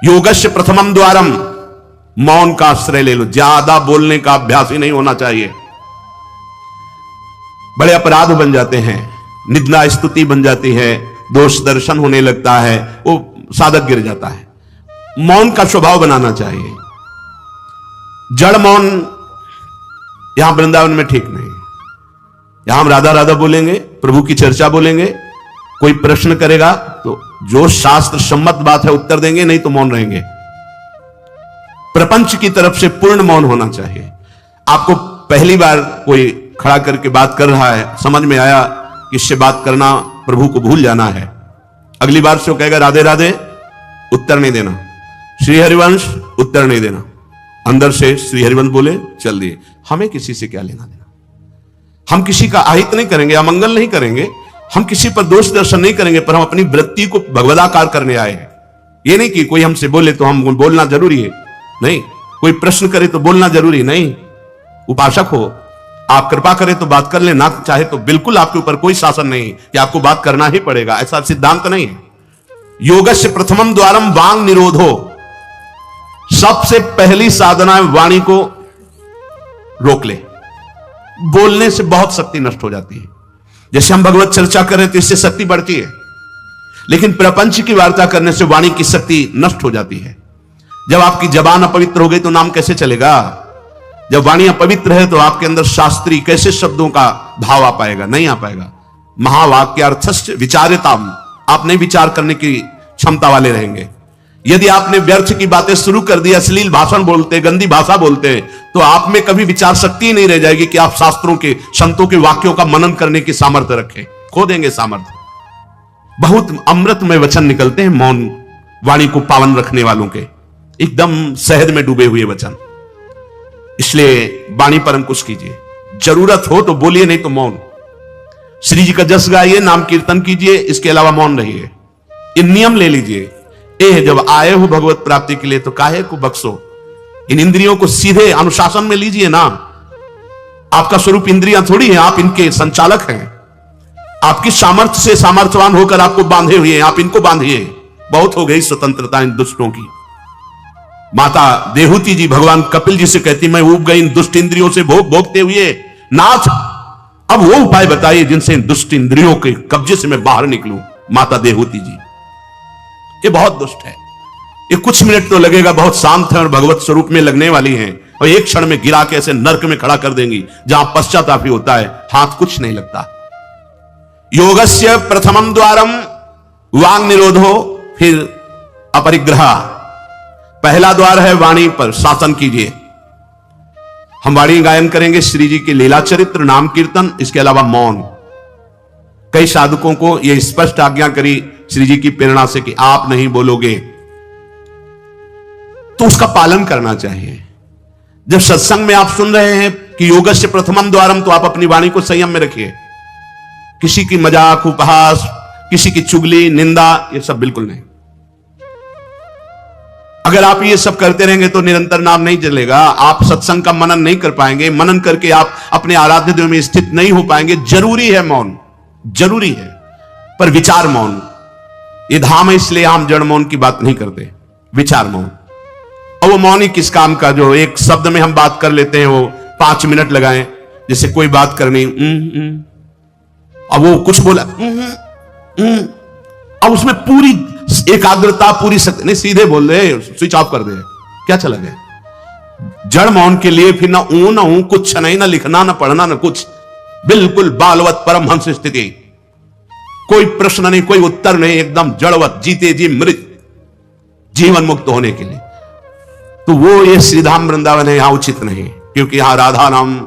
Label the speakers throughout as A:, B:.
A: योगस्य प्रथमम द्वारम, मौन का आश्रय ले लो। ज्यादा बोलने का अभ्यास ही नहीं होना चाहिए। बड़े अपराध बन जाते हैं, निंदा स्तुति बन जाती है, दोष दर्शन होने लगता है, वो साधक गिर जाता है। मौन का स्वभाव बनाना चाहिए। जड़ मौन यहां वृंदावन में ठीक नहीं। यहां हम राधा राधा बोलेंगे, प्रभु की चर्चा बोलेंगे, कोई प्रश्न करेगा तो जो शास्त्र सम्मत बात है उत्तर देंगे, नहीं तो मौन रहेंगे। प्रपंच की तरफ से पूर्ण मौन होना चाहिए। आपको पहली बार कोई खड़ा करके बात कर रहा है, समझ में आया कि इससे बात करना प्रभु को भूल जाना है, अगली बार से वो कहेगा राधे राधे, उत्तर नहीं देना। श्री हरिवंश, उत्तर नहीं देना। अंदर से श्री हरिवंश बोले, चल दिए। हमें किसी से क्या लेना देना। हम किसी का अहित नहीं करेंगे, अमंगल नहीं करेंगे, हम किसी पर दोष दर्शन नहीं करेंगे, पर हम अपनी वृत्ति को भगवदाकार करने आए हैं। ये नहीं कि कोई हमसे बोले तो हम बोलना जरूरी है, नहीं। कोई प्रश्न करे तो बोलना जरूरी नहीं। उपासक हो, आप कृपा करें तो बात कर ले, ना चाहे तो बिल्कुल आपके ऊपर कोई शासन नहीं कि आपको बात करना ही पड़ेगा, ऐसा सिद्धांत नहीं है। योगस्य प्रथमम द्वारम वांग निरोधो, सबसे पहली साधना है वाणी को रोक ले। बोलने से बहुत शक्ति नष्ट हो जाती है। जैसे हम भगवत चर्चा करें तो इससे शक्ति बढ़ती है, लेकिन प्रपंच की वार्ता करने से वाणी की शक्ति नष्ट हो जाती है। जब आपकी जबान अपवित्र हो गई तो नाम कैसे चलेगा? जब वाणी अपवित्र है तो आपके अंदर शास्त्रीय कैसे शब्दों का भाव आ पाएगा? नहीं आ पाएगा। महावाक्यार्थस्य विचार्यताम, आप नहीं विचार करने की क्षमता वाले रहेंगे। यदि आपने व्यर्थ की बातें शुरू कर दी, अश्लील भाषण बोलते, गंदी भाषा बोलते, तो आप में कभी विचार शक्ति ही नहीं रह जाएगी कि आप शास्त्रों के, संतों के वाक्यों का मनन करने की सामर्थ्य रखें। खो देंगे सामर्थ्य। बहुत अमृतमय वचन निकलते हैं मौन वाणी को पावन रखने वालों के, एकदम शहद में डूबे हुए वचन। इसलिए वाणी पर अंकुश कीजिए। जरूरत हो तो बोलिए, नहीं तो मौन। श्री जी का जस गाइए, नाम कीर्तन कीजिए, इसके अलावा मौन रहिए। इन नियम ले लीजिए। जब आए हो भगवत प्राप्ति के लिए तो काहे को बख्शो। इन इंद्रियों को सीधे अनुशासन में लीजिए ना। आपका स्वरूप इंद्रियां थोड़ी है, आप इनके संचालक हैं। आपकी सामर्थ्य से सामर्थ्यवान होकर आपको बांधे हुए हैं, आप इनको बांधिए। बहुत हो गई स्वतंत्रता इन दुष्टों की। माता देहूती जी भगवान कपिल जी से कहती, मैं ऊब गई इन दुष्ट इंद्रियों से भोगते हुए, नाथ अब वो उपाय बताइए जिनसे इन दुष्ट इंद्रियों के कब्जे से मैं बाहर निकलूं। माता देहूती जी, ये बहुत दुष्ट है। ये कुछ मिनट तो लगेगा, बहुत शांत है और भगवत स्वरूप में लगने वाली हैं, और एक क्षण में गिरा के ऐसे नरक में खड़ा कर देंगी जहां पश्चाताप ही होता है, हाथ कुछ नहीं लगता। योगस्य प्रथमम द्वारम वांग निरोधो, फिर अपरिग्रह। पहला द्वार है वाणी पर शासन कीजिए। हम वाणी गायन करेंगे, श्री जी के लीला चरित्र, नाम कीर्तन, इसके अलावा मौन। कई साधकों को यह स्पष्ट आज्ञा करी श्री जी की प्रेरणा से कि आप नहीं बोलोगे, तो उसका पालन करना चाहिए। जब सत्संग में आप सुन रहे हैं कि योगस्य प्रथमम द्वारम, तो आप अपनी वाणी को संयम में रखिए। किसी की मजाक, उपहास, किसी की चुगली, निंदा, ये सब बिल्कुल नहीं। अगर आप ये सब करते रहेंगे तो निरंतर नाम नहीं चलेगा। आप सत्संग का मनन नहीं कर पाएंगे। मनन करके आप अपने आराध्य देव में स्थित नहीं हो पाएंगे। जरूरी है मौन, जरूरी है, पर विचार मौन। ये धाम है, इसलिए हम जड़ मौन की बात नहीं करते, विचार मौन। और वो मौन ही किस काम का, जो एक शब्द में हम बात कर लेते हैं, वो 5 मिनट लगाएं। जैसे कोई बात करनी, अब वो कुछ बोला, अब उसमें पूरी एकाग्रता, पूरी शक्ति नहीं, सीधे बोल दे, स्विच ऑफ कर दे, क्या चला गया। जड़ मौन के लिए फिर ना ऊ ना ऊ, कुछ नहीं, ना लिखना, ना पढ़ना, ना कुछ, बिल्कुल बालवत परमहंस स्थिति। कोई प्रश्न नहीं, कोई उत्तर नहीं, एकदम जड़वत, जीते जी मृत, जीवन मुक्त होने के लिए। तो वो ये श्रीधाम वृंदावन है, यहां उचित नहीं, क्योंकि यहां राधा नाम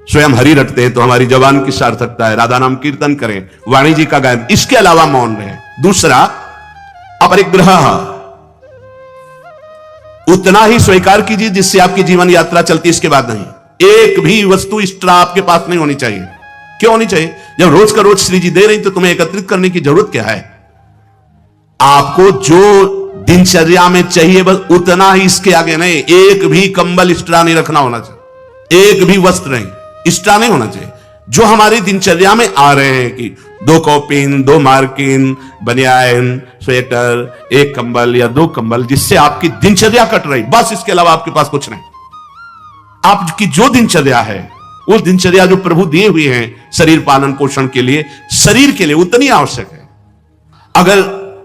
A: स्वयं हरि रटते हैं, तो हमारी जबान की सार्थकता है। राधा नाम कीर्तन करें, वाणी जी का गायन, इसके अलावा मौन रहे। दूसरा अपरिग्रह, उतना ही स्वीकार कीजिए जिससे आपकी जीवन यात्रा चलती, इसके बाद नहीं। एक भी वस्तु एक्स्ट्रा आपके पास नहीं होनी चाहिए। क्यों होनी चाहिए? जब रोज का रोज श्री जी दे रही तो तुम्हें एकत्रित करने की जरूरत क्या है? आपको जो दिनचर्या में चाहिए बस उतना ही, इसके आगे नहीं। एक भी कंबल एक्स्ट्रा नहीं रखना होना चाहिए, एक भी वस्त्र नहीं एक्स्ट्रा नहीं होना चाहिए। जो हमारी दिनचर्या में आ रहे हैं कि 2 कॉपिन, 2 मार्किन, बनियान, स्वेटर, 1 कंबल या 2 कंबल, जिससे आपकी दिनचर्या कट रही, बस इसके अलावा आपके पास कुछ नहीं। आपकी जो दिनचर्या है, वो दिनचर्या जो प्रभु दिए हुए हैं शरीर पालन पोषण के लिए, शरीर के लिए उतनी आवश्यक है। अगर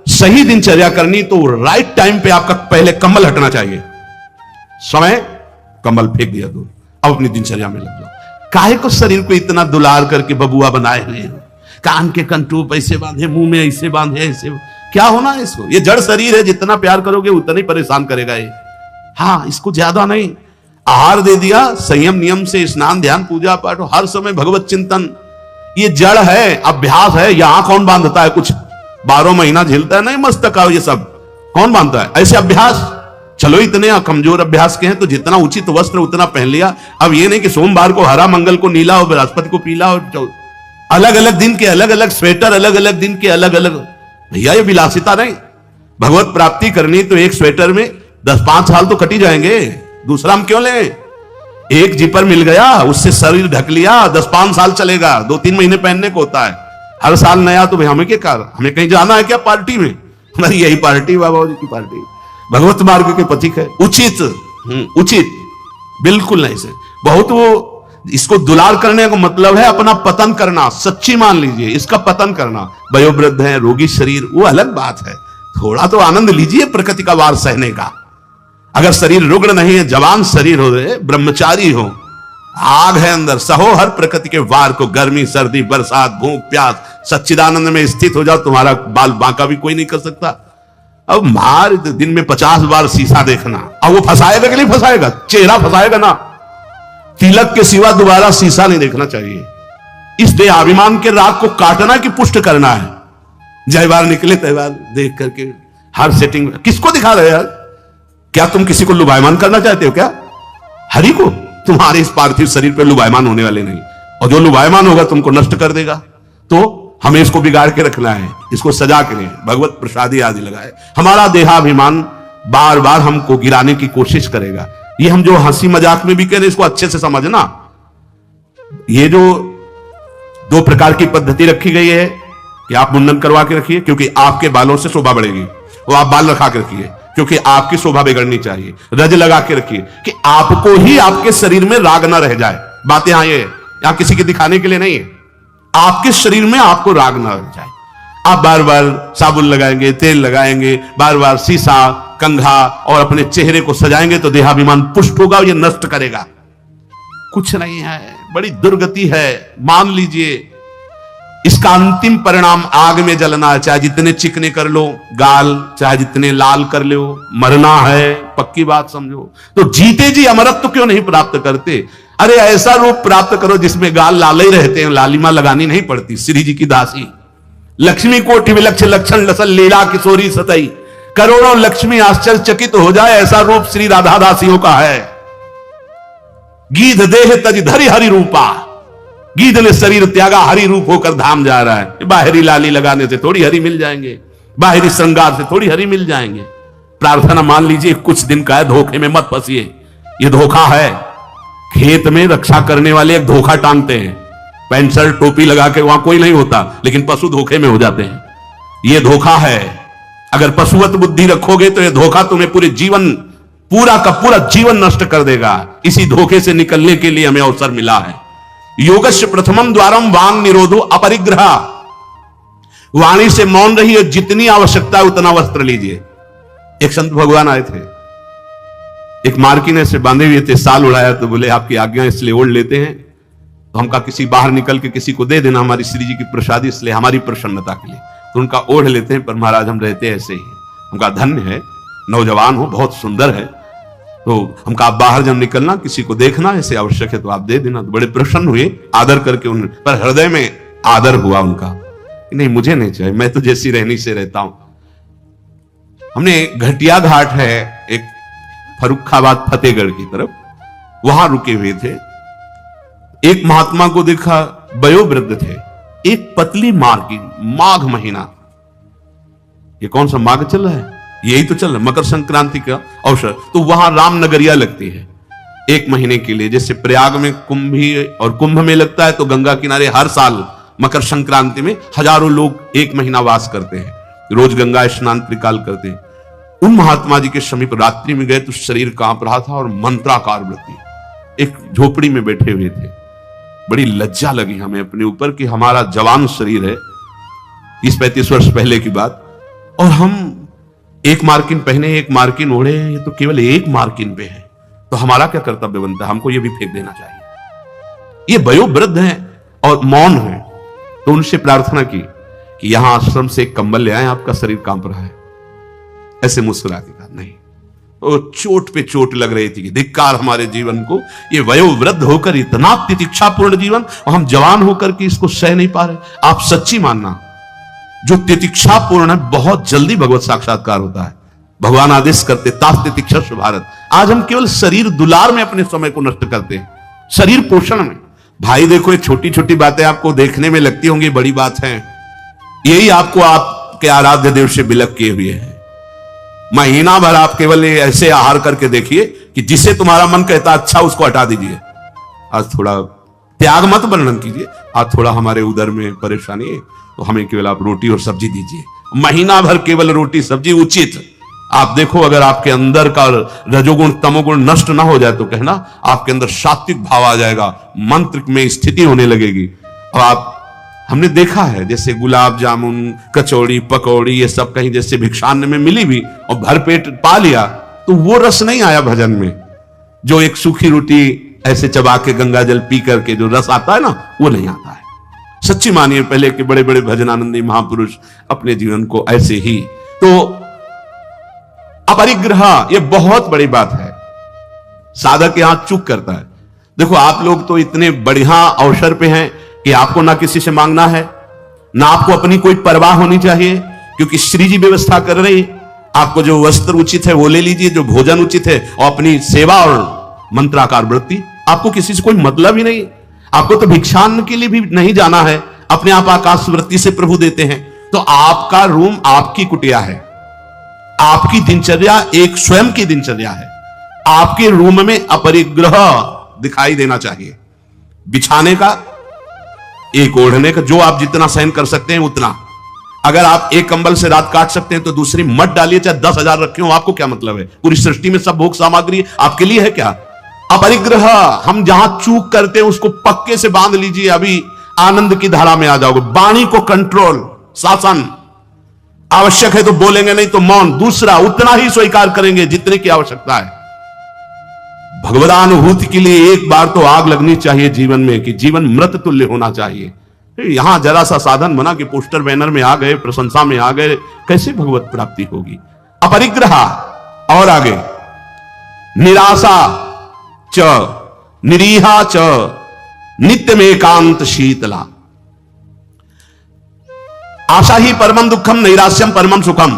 A: सही दिनचर्या करनी तो राइट टाइम पे आपका पहले कंबल हटना चाहिए। समय कंबल फेंक दिया दूर, अब अपनी दिनचर्या में लग जाओ। काहे को शरीर को इतना दुलार करके बबुआ बनाए हुए हैं, कान के कंटूप ऐसे बांधे, मुंह में ऐसे बांधे, ऐसे क्या होना है इसको? ये जड़ शरीर है, जितना प्यार करोगे उतना ही परेशान करेगा ये। हाँ, इसको ज्यादा नहीं, आहार दे दिया, संयम नियम से स्नान ध्यान पूजा पाठ, हर समय भगवत चिंतन, ये जड़ है, अभ्यास है। यहां कौन बांधता है? कुछ 12 महीना झेलता है नहीं मस्तक ये सब कौन बांधता है? ऐसे अभ्यास। चलो इतने कमजोर अभ्यास के हैं तो जितना उचित वस्त्र उतना पहन लिया। अब ये नहीं कि सोमवार को हरा, मंगल को नीला और बृहस्पति को पीला, और अलग अलग दिन के अलग अलग स्वेटर, अलग अलग दिन के अलग अलग। भैया ये विलासिता नहीं। भगवत प्राप्ति करनी तो एक स्वेटर में 10-5 साल तो कटी जाएंगे, दूसरा हम क्यों लें? एक जिपर मिल गया, उससे शरीर ढक लिया, 10-5 साल चलेगा, 2-3 महीने पहनने को होता है। हर साल नया तो भाई हमें क्या कर, हमें कहीं जाना है क्या पार्टी में? हमारी यही पार्टी, बाबा जी की पार्टी, भगवत मार्ग के पथिक है। उचित उचित बिल्कुल नहीं से बहुत। वो इसको दुलार करने का मतलब है अपना पतन करना। सच्ची मान लीजिए, इसका पतन करना। वयोवृद्ध है, रोगी शरीर, वो अलग बात है। थोड़ा तो आनंद लीजिए प्रकृति का वार सहने का। अगर शरीर रुग्ण नहीं है, जवान शरीर हो रहे, ब्रह्मचारी हो, आग है अंदर, सहो हर प्रकृति के वार को। गर्मी सर्दी बरसात भूख प्यास, सच्चिदानंद में स्थित हो जाओ, तुम्हारा बाल बांका भी कोई नहीं कर सकता। अब मार दिन में 50 बार शीशा देखना, अब वो फंसाएगा कि नहीं फंसाएगा? चेहरा फंसाएगा ना। तिलक के सिवा दोबारा शीशा नहीं देखना चाहिए। इस देहाभिमान के राग को काटना कि पुष्ट करना है। जय बार निकले तय बार देख करके हर सेटिंग किसको दिखा रहे यार? क्या तुम किसी को लुभायमान करना चाहते हो क्या? हरि को? तुम्हारे इस पार्थिव शरीर पे लुभायमान होने वाले नहीं, और जो लुभायमान होगा तुमको नष्ट कर देगा। तो हमें इसको बिगाड़ के रखना है, इसको सजा के नहीं, भगवत प्रसादी आदि लगाए। हमारा देहाभिमान बार बार हमको गिराने की कोशिश करेगा। ये हम जो हंसी मजाक में भी कह रहे, इसको अच्छे से समझना। ये जो 2 प्रकार की पद्धति रखी गई है कि आप मुंडन करवा के रखिए क्योंकि आपके बालों से शोभा बढ़ेगी, और आप बाल रखा के रखिए क्योंकि आपकी शोभा बिगड़नी चाहिए। रज लगा के रखिए कि आपको ही आपके शरीर में राग ना रह जाए। बातें यहां ये यहां किसी के दिखाने के लिए नहीं है, आपके शरीर में आपको राग ना रह जाए। आप बार बार साबुन लगाएंगे, तेल लगाएंगे, बार बार शीशा कंघा और अपने चेहरे को सजाएंगे तो देहाभिमान पुष्ट होगा, ये नष्ट करेगा। कुछ नहीं है, बड़ी दुर्गति है, मान लीजिए। इसका अंतिम परिणाम आग में जलना है। चाहे जितने चिकने कर लो गाल, चाहे जितने लाल कर लो, मरना है, पक्की बात समझो। तो जीते जी अमरत्व क्यों नहीं प्राप्त करते? अरे ऐसा रूप प्राप्त करो जिसमें गाल लाले ही रहते हैं, लालिमा लगानी नहीं पड़ती। श्री जी की दासी लक्ष्मी कोटि विलक्ष लक्षण लसल लीला किशोरी सतई, करोड़ों लक्ष्मी आश्चर्यचकित हो जाए, ऐसा रूप श्री राधा दासियों का है। गीध देह तज धरि हरि रूपा, गीध ने शरीर त्यागा, हरि रूप होकर धाम जा रहा है। बाहरी लाली लगाने से थोड़ी हरि मिल जाएंगे, बाहरी श्रृंगार से थोड़ी हरि मिल जाएंगे। प्रार्थना मान लीजिए कुछ दिन का है, धोखे में मत फंसिए। ये धोखा है। खेत में रक्षा करने वाले एक धोखा टांगते हैं, पैंट शर्ट टोपी लगा के, वहां कोई नहीं होता, लेकिन पशु धोखे में हो जाते हैं। ये धोखा है। अगर पशुवत बुद्धि रखोगे तो ये धोखा तुम्हें पूरे जीवन, पूरा का पूरा जीवन नष्ट कर देगा। इसी धोखे से निकलने के लिए हमें अवसर मिला है। योगस्य प्रथमम द्वारम वांग निरोधो अपरिग्रह, वाणी से मौन रहिए, जितनी आवश्यकता है उतना वस्त्र लीजिए। एक संत भगवान आए थे, एक मार्किन से बांधे हुए थे, साल उड़ाया तो बोले आपकी आज्ञा इसलिए ओढ़ लेते हैं। तो हमका किसी बाहर निकल के किसी को दे देना, हमारी श्री जी की प्रसादी, इसलिए हमारी प्रसन्नता के लिए। तो उनका ओढ़ लेते हैं, पर महाराज हम रहते ऐसे ही। उनका धन्य है, नौजवान हो, बहुत सुंदर है। तो हमका आप बाहर जब निकलना, किसी को देखना ऐसे आवश्यक है तो आप दे देना। तो बड़े प्रसन्न हुए, आदर करके उन पर हृदय में आदर हुआ उनका, नहीं मुझे नहीं चाहिए, मैं तो जैसी रहनी से रहता हूं। हमने घटिया घाट है एक फर्रुखाबाद फतेहगढ़ की तरफ, वहां रुके हुए थे। एक महात्मा को देखा, वयोवृद्ध थे, एक पतली मार्किन, माघ महीना, ये कौन सा माघ चल रहा है? यही तो चल रहा है, मकर संक्रांति का अवसर। तो वहां रामनगरिया लगती है 1 महीने के लिए। जैसे प्रयाग में कुंभी और कुंभ में लगता है, तो गंगा किनारे हर साल मकर संक्रांति में हजारों लोग एक महीना वास करते हैं, रोज गंगा स्नान त्रिकाल करते हैं। उन महात्मा जी के समीप रात्रि में गए तो शरीर कांप रहा था और मंत्राकार वृत्ति, एक झोपड़ी में बैठे हुए थे। बड़ी लज्जा लगी हमें अपने ऊपर कि हमारा जवान शरीर है, 30-35 वर्ष पहले की बात, और हम एक मार्किन पहने, एक मार्किन ओढ़े, ये तो केवल एक मार्किन पे है, तो हमारा क्या कर्तव्य बनता है? हमको ये भी फेंक देना चाहिए। ये वयोवृद्ध हैं और मौन हैं, तो उनसे प्रार्थना की कि यहां आश्रम से एक कंबल ले आए, आपका शरीर कांप रहा है। ऐसे मुस्कुरा के कहा नहीं। तो चोट पे चोट लग रही थी कि धिक्कार हमारे जीवन को, ये वयोवृद्ध होकर इतना तितिक्षापूर्ण जीवन, और हम जवान होकर के इसको सह नहीं पा रहे। आप सच्ची मानना, जो तितिक्षापूर्ण है बहुत जल्दी भगवत साक्षात्कार होता है। भगवान आदेश करते तात तितिक्षस्व भारत। आज हम केवल शरीर दुलार में अपने समय को नष्ट करते हैं, शरीर पोषण में। भाई देखो, ये छोटी छोटी बातें आपको देखने में लगती होंगी बड़ी बात है, यही आपको आपके आराध्य देव से विलग किए हुए है। महीना भर आप केवल ऐसे आहार करके देखिए कि जिसे तुम्हारा मन कहता अच्छा उसको हटा दीजिए। आज थोड़ा त्याग मत वर्णन कीजिए, आज थोड़ा हमारे उदर में परेशानी है तो हमें केवल आप रोटी और सब्जी दीजिए। महीना भर केवल रोटी सब्जी उचित। आप देखो, अगर आपके अंदर का रजोगुण तमोगुण नष्ट ना हो जाए तो कहना आपके अंदर सात्विक भाव आ जाएगा, मंत्र में स्थिति होने लगेगी। और आप, हमने देखा है जैसे गुलाब जामुन, कचौड़ी, पकौड़ी, ये सब कहीं जैसे भिक्षान्न में मिली भी और भरपेट पा लिया तो वो रस नहीं आया भजन में। जो एक सूखी रोटी ऐसे चबा के गंगा जल पी करके जो रस आता है ना, वो नहीं आता है। सच्ची मानिए, पहले के बड़े बड़े भजनानंदी महापुरुष अपने जीवन को ऐसे ही। तो अपरिग्रह, ये बहुत बड़ी बात है, साधक यहां चूक करता है। देखो, आप लोग तो इतने बढ़िया अवसर पे हैं कि आपको ना किसी से मांगना है, ना आपको अपनी कोई परवाह होनी चाहिए, क्योंकि श्री जी व्यवस्था कर रही। आपको जो वस्त्र उचित है वो ले लीजिए, जो भोजन उचित है, और अपनी सेवा और मंत्राकार वृत्ति। आपको किसी से कोई मतलब ही नहीं। आपको तो भिक्षान्न के लिए भी नहीं जाना है, अपने आप आकाश वृत्ति से प्रभु देते हैं। तो आपका रूम आपकी कुटिया है, आपकी दिनचर्या एक स्वयं की दिनचर्या है। आपके रूम में अपरिग्रह दिखाई देना चाहिए। बिछाने का, एक ओढ़ने का, जो आप जितना सहन कर सकते हैं उतना। अगर आप एक कंबल से रात काट सकते हैं तो दूसरी मत डालिए, चाहे 10,000 रखे हो, आपको क्या मतलब है? पूरी सृष्टि में सब भोग सामग्री आपके लिए है क्या? अपरिग्रह, हम जहां चूक करते हैं उसको पक्के से बांध लीजिए, अभी आनंद की धारा में आ जाओगे। वाणी को कंट्रोल, शासन। आवश्यक है तो बोलेंगे, नहीं तो मौन। दूसरा, उतना ही स्वीकार करेंगे जितने की आवश्यकता है। भगवदानुभूति के लिए एक बार तो आग लगनी चाहिए जीवन में, कि जीवन मृत तुल्य होना चाहिए। यहां जरा सा साधन बना कि पोस्टर बैनर में आ गए, प्रशंसा में आ गए, कैसे भगवत प्राप्ति होगी? अपरिग्रह। और आगे, निराशा च निरीहा च नित्यमेकांत शीतला। आशा ही परमम दुखम, नैराश्यम परमम सुखम।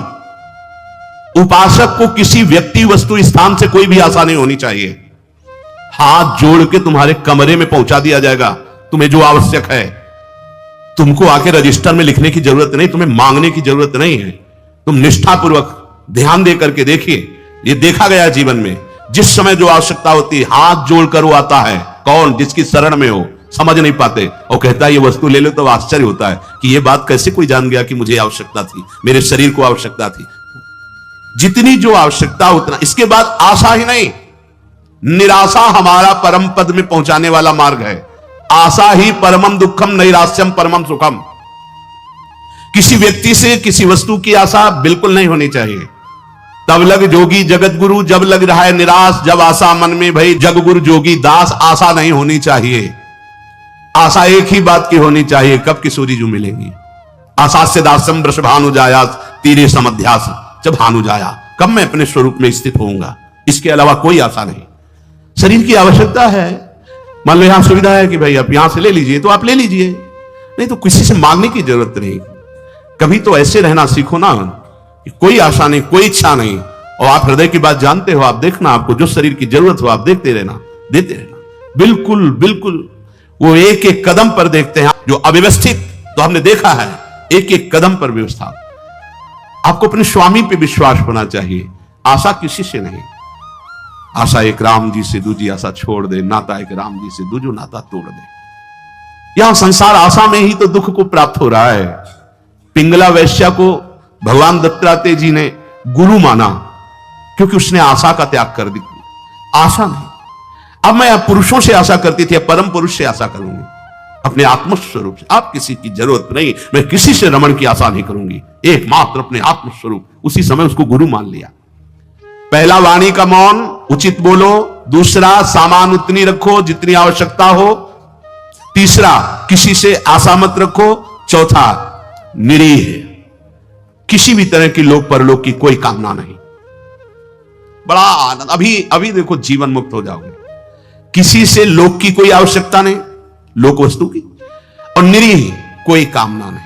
A: उपासक को किसी व्यक्ति, वस्तु, स्थान से कोई भी आशा नहीं होनी चाहिए। हाथ जोड़ के तुम्हारे कमरे में पहुंचा दिया जाएगा तुम्हें जो आवश्यक है। तुमको आके रजिस्टर में लिखने की जरूरत नहीं, तुम्हें मांगने की जरूरत नहीं है। तुम निष्ठापूर्वक ध्यान दे करके देखिए, ये देखा गया जीवन में, जिस समय जो आवश्यकता होती है हाथ जोड़कर वो आता है। कौन? जिसकी शरण में हो, समझ नहीं पाते और कहता है ये वस्तु ले लो, तो आश्चर्य होता है कि ये बात कैसे कोई जान गया कि मुझे आवश्यकता थी, मेरे शरीर को आवश्यकता थी। जितनी जो आवश्यकता उतना। इसके बाद आशा ही नहीं, निराशा हमारा परम पद में पहुंचाने वाला मार्ग है। आशा ही परमम दुखम, नैराश्यम परमम सुखम। किसी व्यक्ति से, किसी वस्तु की आशा बिल्कुल नहीं होनी चाहिए। तब लग जोगी जगत गुरु, जब लग रहा है निराश, जब आशा मन में भई जग गुरु जोगी दास। आशा नहीं होनी चाहिए। आशा एक ही बात की होनी चाहिए, कब किशोरी जो मिलेंगी। आशा से दासम वृष भानु जाया, तीरे समध्यास जब भानु जाया, कब मैं अपने स्वरूप में स्थित होऊंगा। इसके अलावा कोई आशा नहीं। शरीर की आवश्यकता है, मान लो यहां सुविधा है कि भाई आप यहां से ले लीजिए, तो आप ले लीजिए, नहीं तो किसी से मांगने की जरूरत नहीं। कभी तो ऐसे रहना सीखो ना, कोई आशा नहीं, कोई इच्छा नहीं, और आप हृदय की बात जानते हो। आप देखना, आपको जो शरीर की जरूरत हो आप देखते रहना, देते रहना। बिल्कुल बिल्कुल वो एक एक कदम पर देखते हैं। जो अव्यवस्थित, तो हमने देखा है एक एक कदम पर व्यवस्था। आपको अपने स्वामी पे विश्वास होना चाहिए, आशा किसी से नहीं। आशा एक राम जी से दूजी आशा छोड़ दे, नाता एक राम जी से दूजो नाता तोड़ दे। यहां संसार आशा में ही तो दुख को प्राप्त हो रहा है। पिंगला वैश्या को भगवान दत्तात्रेय जी ने गुरु माना क्योंकि उसने आशा का त्याग कर दी। आशा नहीं, अब मैं पुरुषों से आशा करती थी, अब परम पुरुष से आशा करूंगी, अपने आत्मस्वरूप से। आप किसी की जरूरत नहीं, मैं किसी से रमण की आशा नहीं करूंगी, एकमात्र अपने आत्मस्वरूप। उसी समय उसको गुरु मान लिया। पहला, वाणी का मौन, उचित बोलो। दूसरा, सामान उतनी रखो जितनी आवश्यकता हो। तीसरा, किसी से आशा मत रखो। चौथा, निरीह, किसी भी तरह की लोक परलोक की कोई कामना नहीं। बड़ा आनंद। अभी देखो जीवन मुक्त हो जाओगे। किसी से लोक की कोई आवश्यकता नहीं, लोक वस्तु की, और निरीह, कोई कामना नहीं।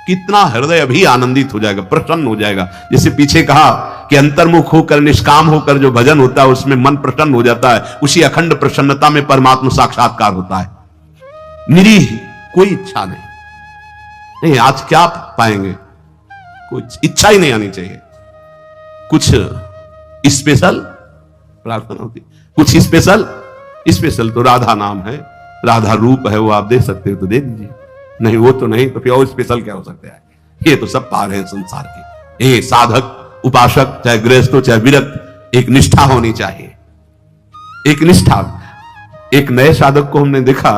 A: कितना हृदय अभी आनंदित हो जाएगा, प्रसन्न हो जाएगा। जैसे पीछे कहा कि अंतर्मुख होकर, निष्काम होकर जो भजन होता है उसमें मन प्रसन्न हो जाता है। उसी अखंड प्रसन्नता में परमात्मा साक्षात्कार होता है। निरीह, कोई इच्छा नहीं। आज क्या पाएंगे, कोई इच्छा ही नहीं आनी चाहिए। कुछ स्पेशल प्रार्थना होती, कुछ स्पेशल तो राधा नाम है, राधा रूप है, वो आप दे सकते हो तो दे दीजिए, नहीं वो तो नहीं, तो फिर और स्पेशल क्या हो सकता है। ये तो सब पार है संसार के। ये साधक, उपासक, चाहे गृहस्थ हो चाहे विरक्त, एक निष्ठा होनी चाहिए, एक निष्ठा। एक नए साधक को हमने देखा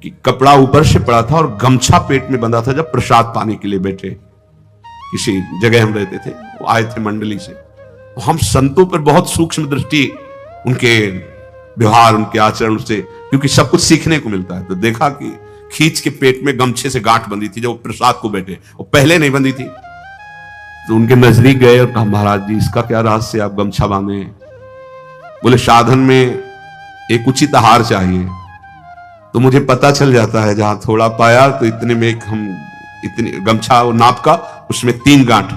A: कि कपड़ा ऊपर से पड़ा था और गमछा पेट में बंधा था। जब प्रसाद पाने के लिए बैठे, किसी जगह हम रहते थे, वो आए थे मंडली से, हम संतों पर बहुत सूक्ष्म दृष्टि, उनके व्यवहार, उनके आचरण से, क्योंकि सब कुछ सीखने को मिलता है। तो देखा कि खींच के पेट में गमछे से गांठ बंधी थी, जब वो प्रसाद को बैठे, वो पहले नहीं बंधी थी। तो उनके नजदीक गए और कहा, महाराज जी इसका क्या रहस्य, आप गमछा बांधे? बोले साधन में एक उचित आहार चाहिए। तो मुझे पता चल जाता है, जहां थोड़ा पाया तो इतने में एक हम इतनी गमछा नाप का, उसमें 3 गांठ,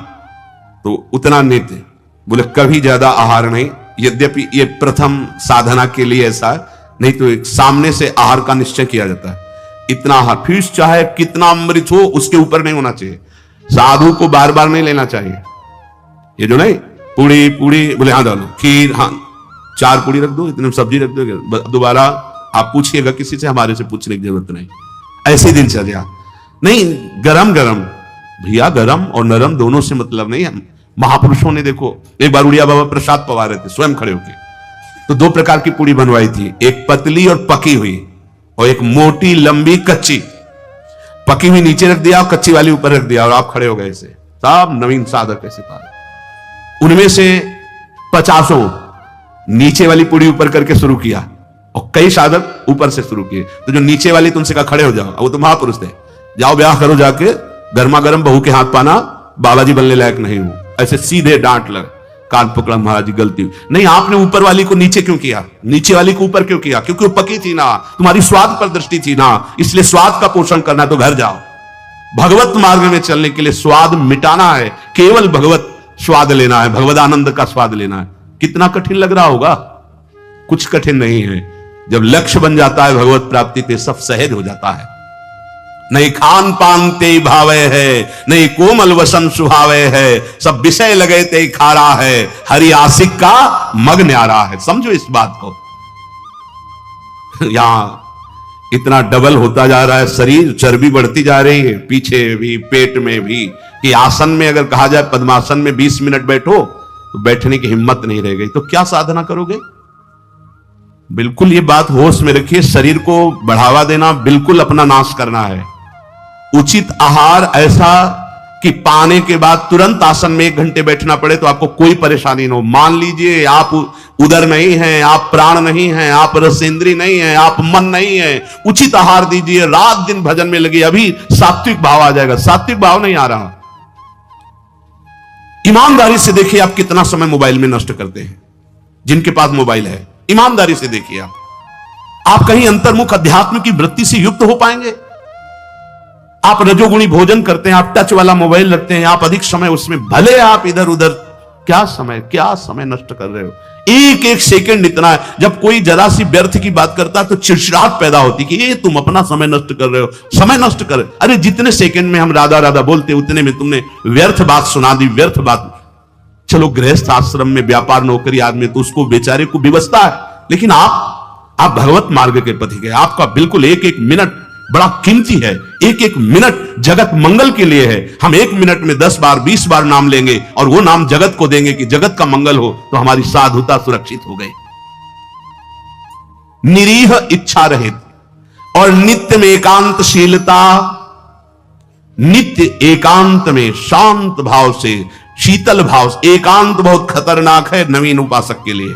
A: तो उतना नित्य। बोले कभी ज्यादा आहार नहीं, यद्यपि ये प्रथम साधना के लिए ऐसा है, नहीं तो एक सामने से आहार का निश्चय किया जाता है। इतना आहार, फिर चाहे कितना अमृत हो उसके ऊपर नहीं होना चाहिए। साधु को बार बार नहीं लेना चाहिए। ये जो नहीं पूड़ी बोले हाँ डालो, खीर हाँ 4 पूड़ी रख दो, इतने सब्जी रख दो, दोबारा आप पूछिएगा किसी से, हमारे से पूछने की जरूरत नहीं। ऐसी दिनचर्या नहीं। गरम भैया, गरम और नरम दोनों से मतलब नहीं है। महापुरुषों ने देखो, एक बार उड़िया बाबा प्रसाद पवा रहे थे स्वयं खड़े होके, तो 2 प्रकार की पूड़ी बनवाई थी, एक पतली और पकी हुई, और एक मोटी लंबी कच्ची। पकी हुई नीचे रख दिया और कच्ची वाली ऊपर रख दिया, और आप खड़े हो गए। ऐसे सब नवीन साधक ऐसे पाए। उनमें से 50 नीचे वाली पूड़ी ऊपर करके शुरू किया, और कई साधक ऊपर से शुरू किए। तो जो नीचे वाली तुमसे कहा खड़े हो जाओ, वो तो महापुरुष थे, जाओ ब्याह करो जाके, गर्मा गर्म बहू के हाथ पाना, बाबा जी बनने लायक नहीं हूं। ऐसे सीधे डांट लग, कान पकड़ा, महाराज जी गलती हुई। नहीं, आपने ऊपर वाली को नीचे क्यों किया, नीचे वाली को ऊपर क्यों किया? क्योंकि वो पकी थी ना, तुम्हारी स्वाद पर दृष्टि थी ना, इसलिए स्वाद का पोषण करना, तो घर जाओ। भगवत मार्ग में चलने के लिए स्वाद मिटाना है, केवल भगवत स्वाद लेना है, भगवत आनंद का स्वाद लेना है। कितना कठिन लग रहा होगा? कुछ कठिन नहीं है। जब लक्ष्य बन जाता है भगवत प्राप्ति पे, सब सहज हो जाता है। नहीं खान पान ते भावे है, नहीं कोमल वसन सुहावे है, सब विषय लगे ते खारा है, हरि आशिक का मग न्यारा है। समझो इस बात को। यहां इतना डबल होता जा रहा है शरीर, चर्बी बढ़ती जा रही है, पीछे भी पेट में भी, कि आसन में अगर कहा जाए पद्मासन में 20 मिनट बैठो तो बैठने की हिम्मत नहीं रह गई। तो क्या साधना करोगे? बिल्कुल ये बात होश में रखिए। शरीर को बढ़ावा देना, बिल्कुल अपना नाश करना है। उचित आहार ऐसा कि पाने के बाद तुरंत आसन में 1 घंटे बैठना पड़े तो आपको कोई परेशानी न हो। मान लीजिए आप उदर नहीं है, आप प्राण नहीं है, आप रसेंद्री नहीं है, आप मन नहीं है, उचित आहार दीजिए, रात दिन भजन में लगी, अभी सात्विक भाव आ जाएगा। सात्विक भाव नहीं आ रहा। ईमानदारी से देखिए आप कितना समय मोबाइल में नष्ट करते हैं, जिनके पास मोबाइल है। ईमानदारी से देखिए आप कहीं अंतर्मुख अध्यात्म की वृत्ति से युक्त हो पाएंगे? आप रजोगुणी भोजन करते हैं, आप टच वाला मोबाइल रखते हैं, आप अधिक समय उसमें, भले आप इधर उधर, क्या समय नष्ट कर रहे हो। एक एक सेकंड इतना है। जब कोई जरा सी व्यर्थ की बात करता है तो चिड़चिड़ाहट पैदा होती कि ये तुम अपना समय नष्ट कर रहे हो, समय नष्ट कर। अरे जितने सेकंड में हम राधा राधा बोलते उतने में तुमने व्यर्थ बात सुना दी, व्यर्थ बात। चलो गृहस्थ आश्रम में व्यापार नौकरी आदमी तो उसको बेचारे को व्यवस्था है, लेकिन आप भगवत मार्ग के पथी गए। आपका बिल्कुल एक एक मिनट बड़ा कीमती है। एक एक मिनट जगत मंगल के लिए है। हम 1 मिनट में 10 बार 20 बार नाम लेंगे और वो नाम जगत को देंगे कि जगत का मंगल हो, तो हमारी साधुता सुरक्षित हो गई। निरीह इच्छा रहित और नित्य में एकांतशीलता, नित्य एकांत में शांत भाव से, शीतल भाव से। एकांत बहुत खतरनाक है नवीन उपासक के लिए,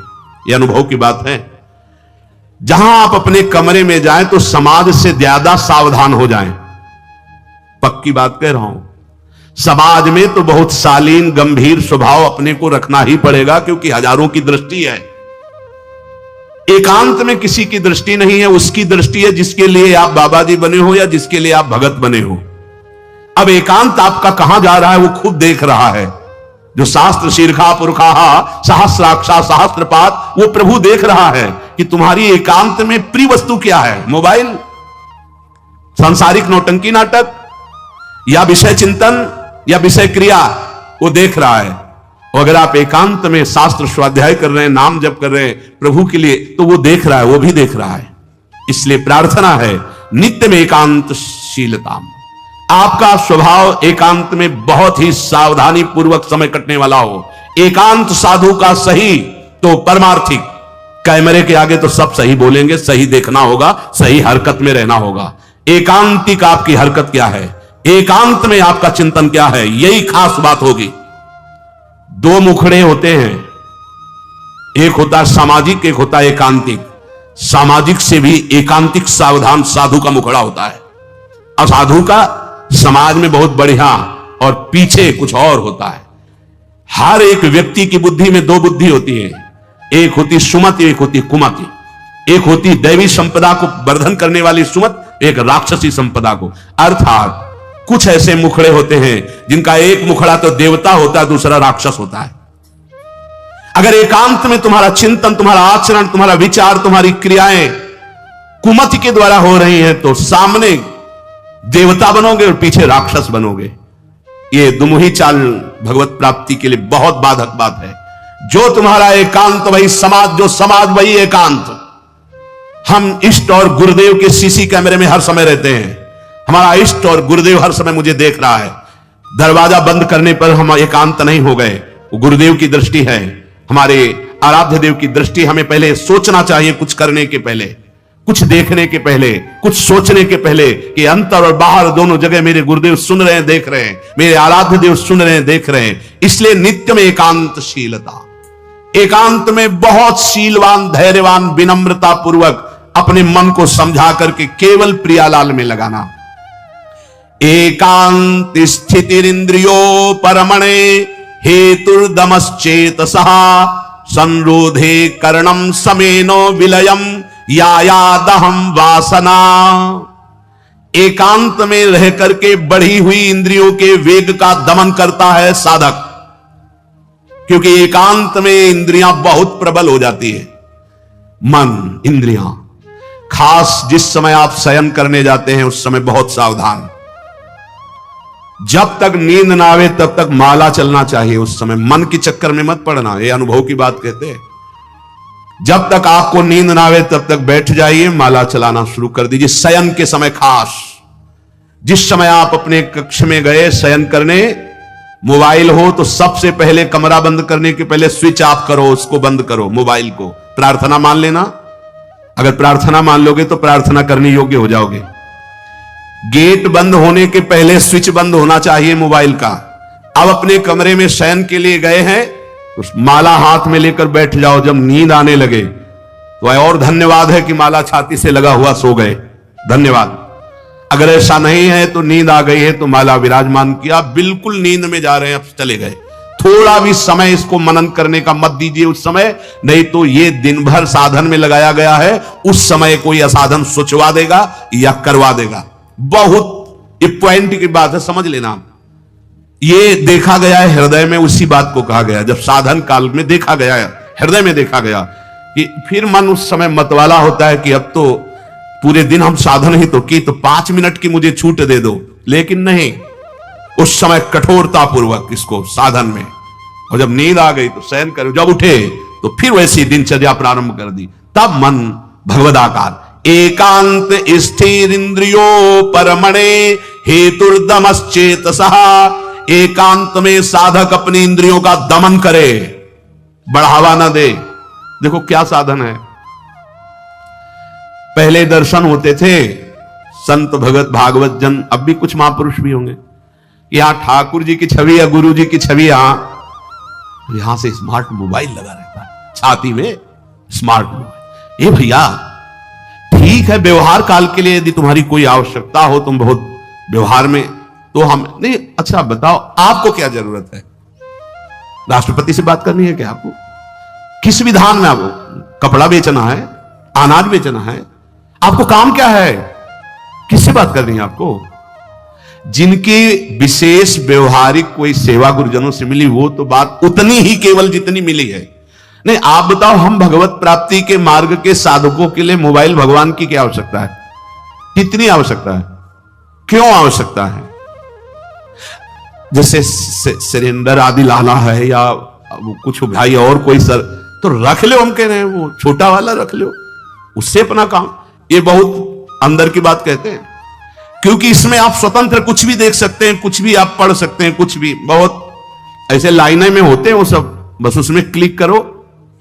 A: यह अनुभव की बात है। जहां आप अपने कमरे में जाएं तो समाज से ज्यादा सावधान हो जाएं। पक्की बात कह रहा हूं। समाज में तो बहुत शालीन गंभीर स्वभाव अपने को रखना ही पड़ेगा, क्योंकि हजारों की दृष्टि है। एकांत में किसी की दृष्टि नहीं है, उसकी दृष्टि है जिसके लिए आप बाबा जी बने हो या जिसके लिए आप भगत बने हो। अब एकांत आपका कहां जा रहा है वो खुद देख रहा है। जो शास्त्र शीर्षा पुरखा सहस्राक्षा सहस्त्रपात, वो प्रभु देख रहा है कि तुम्हारी एकांत में प्रिय वस्तु क्या है। मोबाइल, सांसारिक नौटंकी नाटक, या विषय चिंतन, या विषय क्रिया, वो देख रहा है। और अगर आप एकांत में शास्त्र स्वाध्याय कर रहे हैं, नाम जप कर रहे हैं प्रभु के लिए, तो वो देख रहा है, वो भी देख रहा है। इसलिए प्रार्थना है नित्य में एकांतशीलता। आपका स्वभाव एकांत में बहुत ही सावधानी पूर्वक समय कटने वाला हो। एकांत साधु का सही तो परमार्थिक। कैमरे के आगे तो सब सही बोलेंगे, सही देखना होगा, सही हरकत में रहना होगा। एकांतिक आपकी हरकत क्या है, एकांत में आपका चिंतन क्या है, यही खास बात होगी। 2 मुखड़े होते हैं, एक होता है सामाजिक, एक होता है एकांतिक। सामाजिक से भी एकांतिक सावधान साधु का मुखड़ा होता है। असाधु का समाज में बहुत बढ़िया और पीछे कुछ और होता है। हर एक व्यक्ति की बुद्धि में 2 बुद्धि होती है, एक होती सुमति, एक होती कुमति। एक होती दैवी संपदा को वर्धन करने वाली सुमत, एक राक्षसी संपदा को। अर्थात कुछ ऐसे मुखड़े होते हैं जिनका एक मुखड़ा तो देवता होता है, दूसरा राक्षस होता है। अगर एकांत में तुम्हारा चिंतन, तुम्हारा आचरण, तुम्हारा विचार, तुम्हारी क्रियाएं कुमति के द्वारा हो रही हैं, तो सामने देवता बनोगे और पीछे राक्षस बनोगे। ये दुमुही चाल भगवत प्राप्ति के लिए बहुत बाधक बात है। जो तुम्हारा एकांत वही समाज, जो समाज वही एकांत। हम इष्ट और गुरुदेव के सीसी कैमरे में हर समय रहते हैं। हमारा इष्ट और गुरुदेव हर समय मुझे देख रहा है। दरवाजा बंद करने पर हम एकांत नहीं हो गए, वो गुरुदेव की दृष्टि है, हमारे आराध्य देव की दृष्टि। हमें पहले सोचना चाहिए, कुछ करने के पहले, कुछ देखने के पहले, कुछ सोचने के पहले, कि अंतर और बाहर दोनों जगह मेरे गुरुदेव सुन रहे हैं, देख रहे हैं, मेरे आराध्य देव सुन रहे हैं, देख रहे हैं। इसलिए नित्य में एकांतशीलता, एकांत में बहुत शीलवान, धैर्यवान, विनम्रता पूर्वक अपने मन को समझा करके केवल प्रियालाल में लगाना। एकांत स्थितिरिंद्रियो परमणे हेतुर्दमश्चेतसः संरोधे कर्णम समेनो विलयम यायादहम वासना। एकांत में रह करके बढ़ी हुई इंद्रियों के वेग का दमन करता है साधक, क्योंकि एकांत में इंद्रियां बहुत प्रबल हो जाती है। मन, इंद्रियां, खास जिस समय आप शयन करने जाते हैं उस समय बहुत सावधान। जब तक नींद ना आवे तब तक माला चलना चाहिए। उस समय मन के चक्कर में मत पड़ना, ये अनुभव की बात कहते हैं। जब तक आपको नींद ना आवे तब तक बैठ जाइए, माला चलाना शुरू कर दीजिए। शयन के समय खास, जिस समय आप अपने कक्ष में गए शयन करने, मोबाइल हो तो सबसे पहले कमरा बंद करने के पहले स्विच ऑफ करो, उसको बंद करो मोबाइल को। प्रार्थना मान लेना, अगर प्रार्थना मान लोगे तो प्रार्थना करने योग्य हो जाओगे। गेट बंद होने के पहले स्विच बंद होना चाहिए मोबाइल का। अब अपने कमरे में शयन के लिए गए हैं तो माला हाथ में लेकर बैठ जाओ। जब नींद आने लगे तो और धन्यवाद है कि माला छाती से लगा हुआ सो गए, धन्यवाद। अगर ऐसा नहीं है तो नींद आ गई है तो माला विराजमान किया, बिल्कुल नींद में जा रहे हैं, अब चले गए। थोड़ा भी समय इसको मनन करने का मत दीजिए उस समय, नहीं तो ये दिन भर साधन में लगाया गया है, उस समय कोई असाधन सोचवा देगा या करवा देगा। बहुत ये पॉइंट की बात है, समझ लेना। ये देखा गया है हृदय में, उसी बात को कहा गया, जब साधन काल में देखा गया है, हृदय में देखा गया कि फिर मन उस समय मतवाला होता है कि अब तो पूरे दिन हम साधन ही तो की, तो 5 मिनट की मुझे छूट दे दो। लेकिन नहीं, उस समय कठोरता पूर्वक इसको साधन में, और जब नींद आ गई तो शयन कर, जब उठे तो फिर वैसी दिनचर्या प्रारंभ कर दी। तब मन भगवदाकार एकांत स्थिर इंद्रियो परमणे हेतुर्दमश्चेतसः। एकांत में साधक अपनी इंद्रियों का दमन करे, बढ़ावा ना दे। देखो क्या साधन है। पहले दर्शन होते थे संत भगत भागवत जन, अब भी कुछ महापुरुष भी होंगे। यहां ठाकुर जी की छवि या गुरु जी की छवि, यहां से स्मार्ट मोबाइल लगा रहता है छाती में, स्मार्ट मोबाइल। ये भैया ठीक है, व्यवहार काल के लिए यदि तुम्हारी कोई आवश्यकता हो, तुम बहुत व्यवहार में, तो हम नहीं। अच्छा बताओ, आपको क्या जरूरत है? राष्ट्रपति से बात करनी है क्या आपको? किस विधान में? आपको कपड़ा बेचना है, अनाज बेचना है, आपको काम क्या है? किससे बात करनी है आपको? जिनकी विशेष व्यवहारिक कोई सेवा गुरुजनों से मिली, वो तो बात उतनी ही केवल जितनी मिली है। नहीं, आप बताओ, हम भगवत प्राप्ति के मार्ग के साधकों के लिए मोबाइल भगवान की क्या आवश्यकता है? कितनी आवश्यकता है? क्यों आवश्यकता है? जैसे सिलेंडर आदि लाना है या कुछ भाई और कोई सर, तो रख लो, हम कह रहे हैं वो छोटा वाला रख लो, उससे अपना काम। ये बहुत अंदर की बात कहते हैं, क्योंकि इसमें आप स्वतंत्र कुछ भी देख सकते हैं, कुछ भी आप पढ़ सकते हैं, कुछ भी। बहुत ऐसे लाइनें में होते हैं वो सब, बस उसमें क्लिक करो,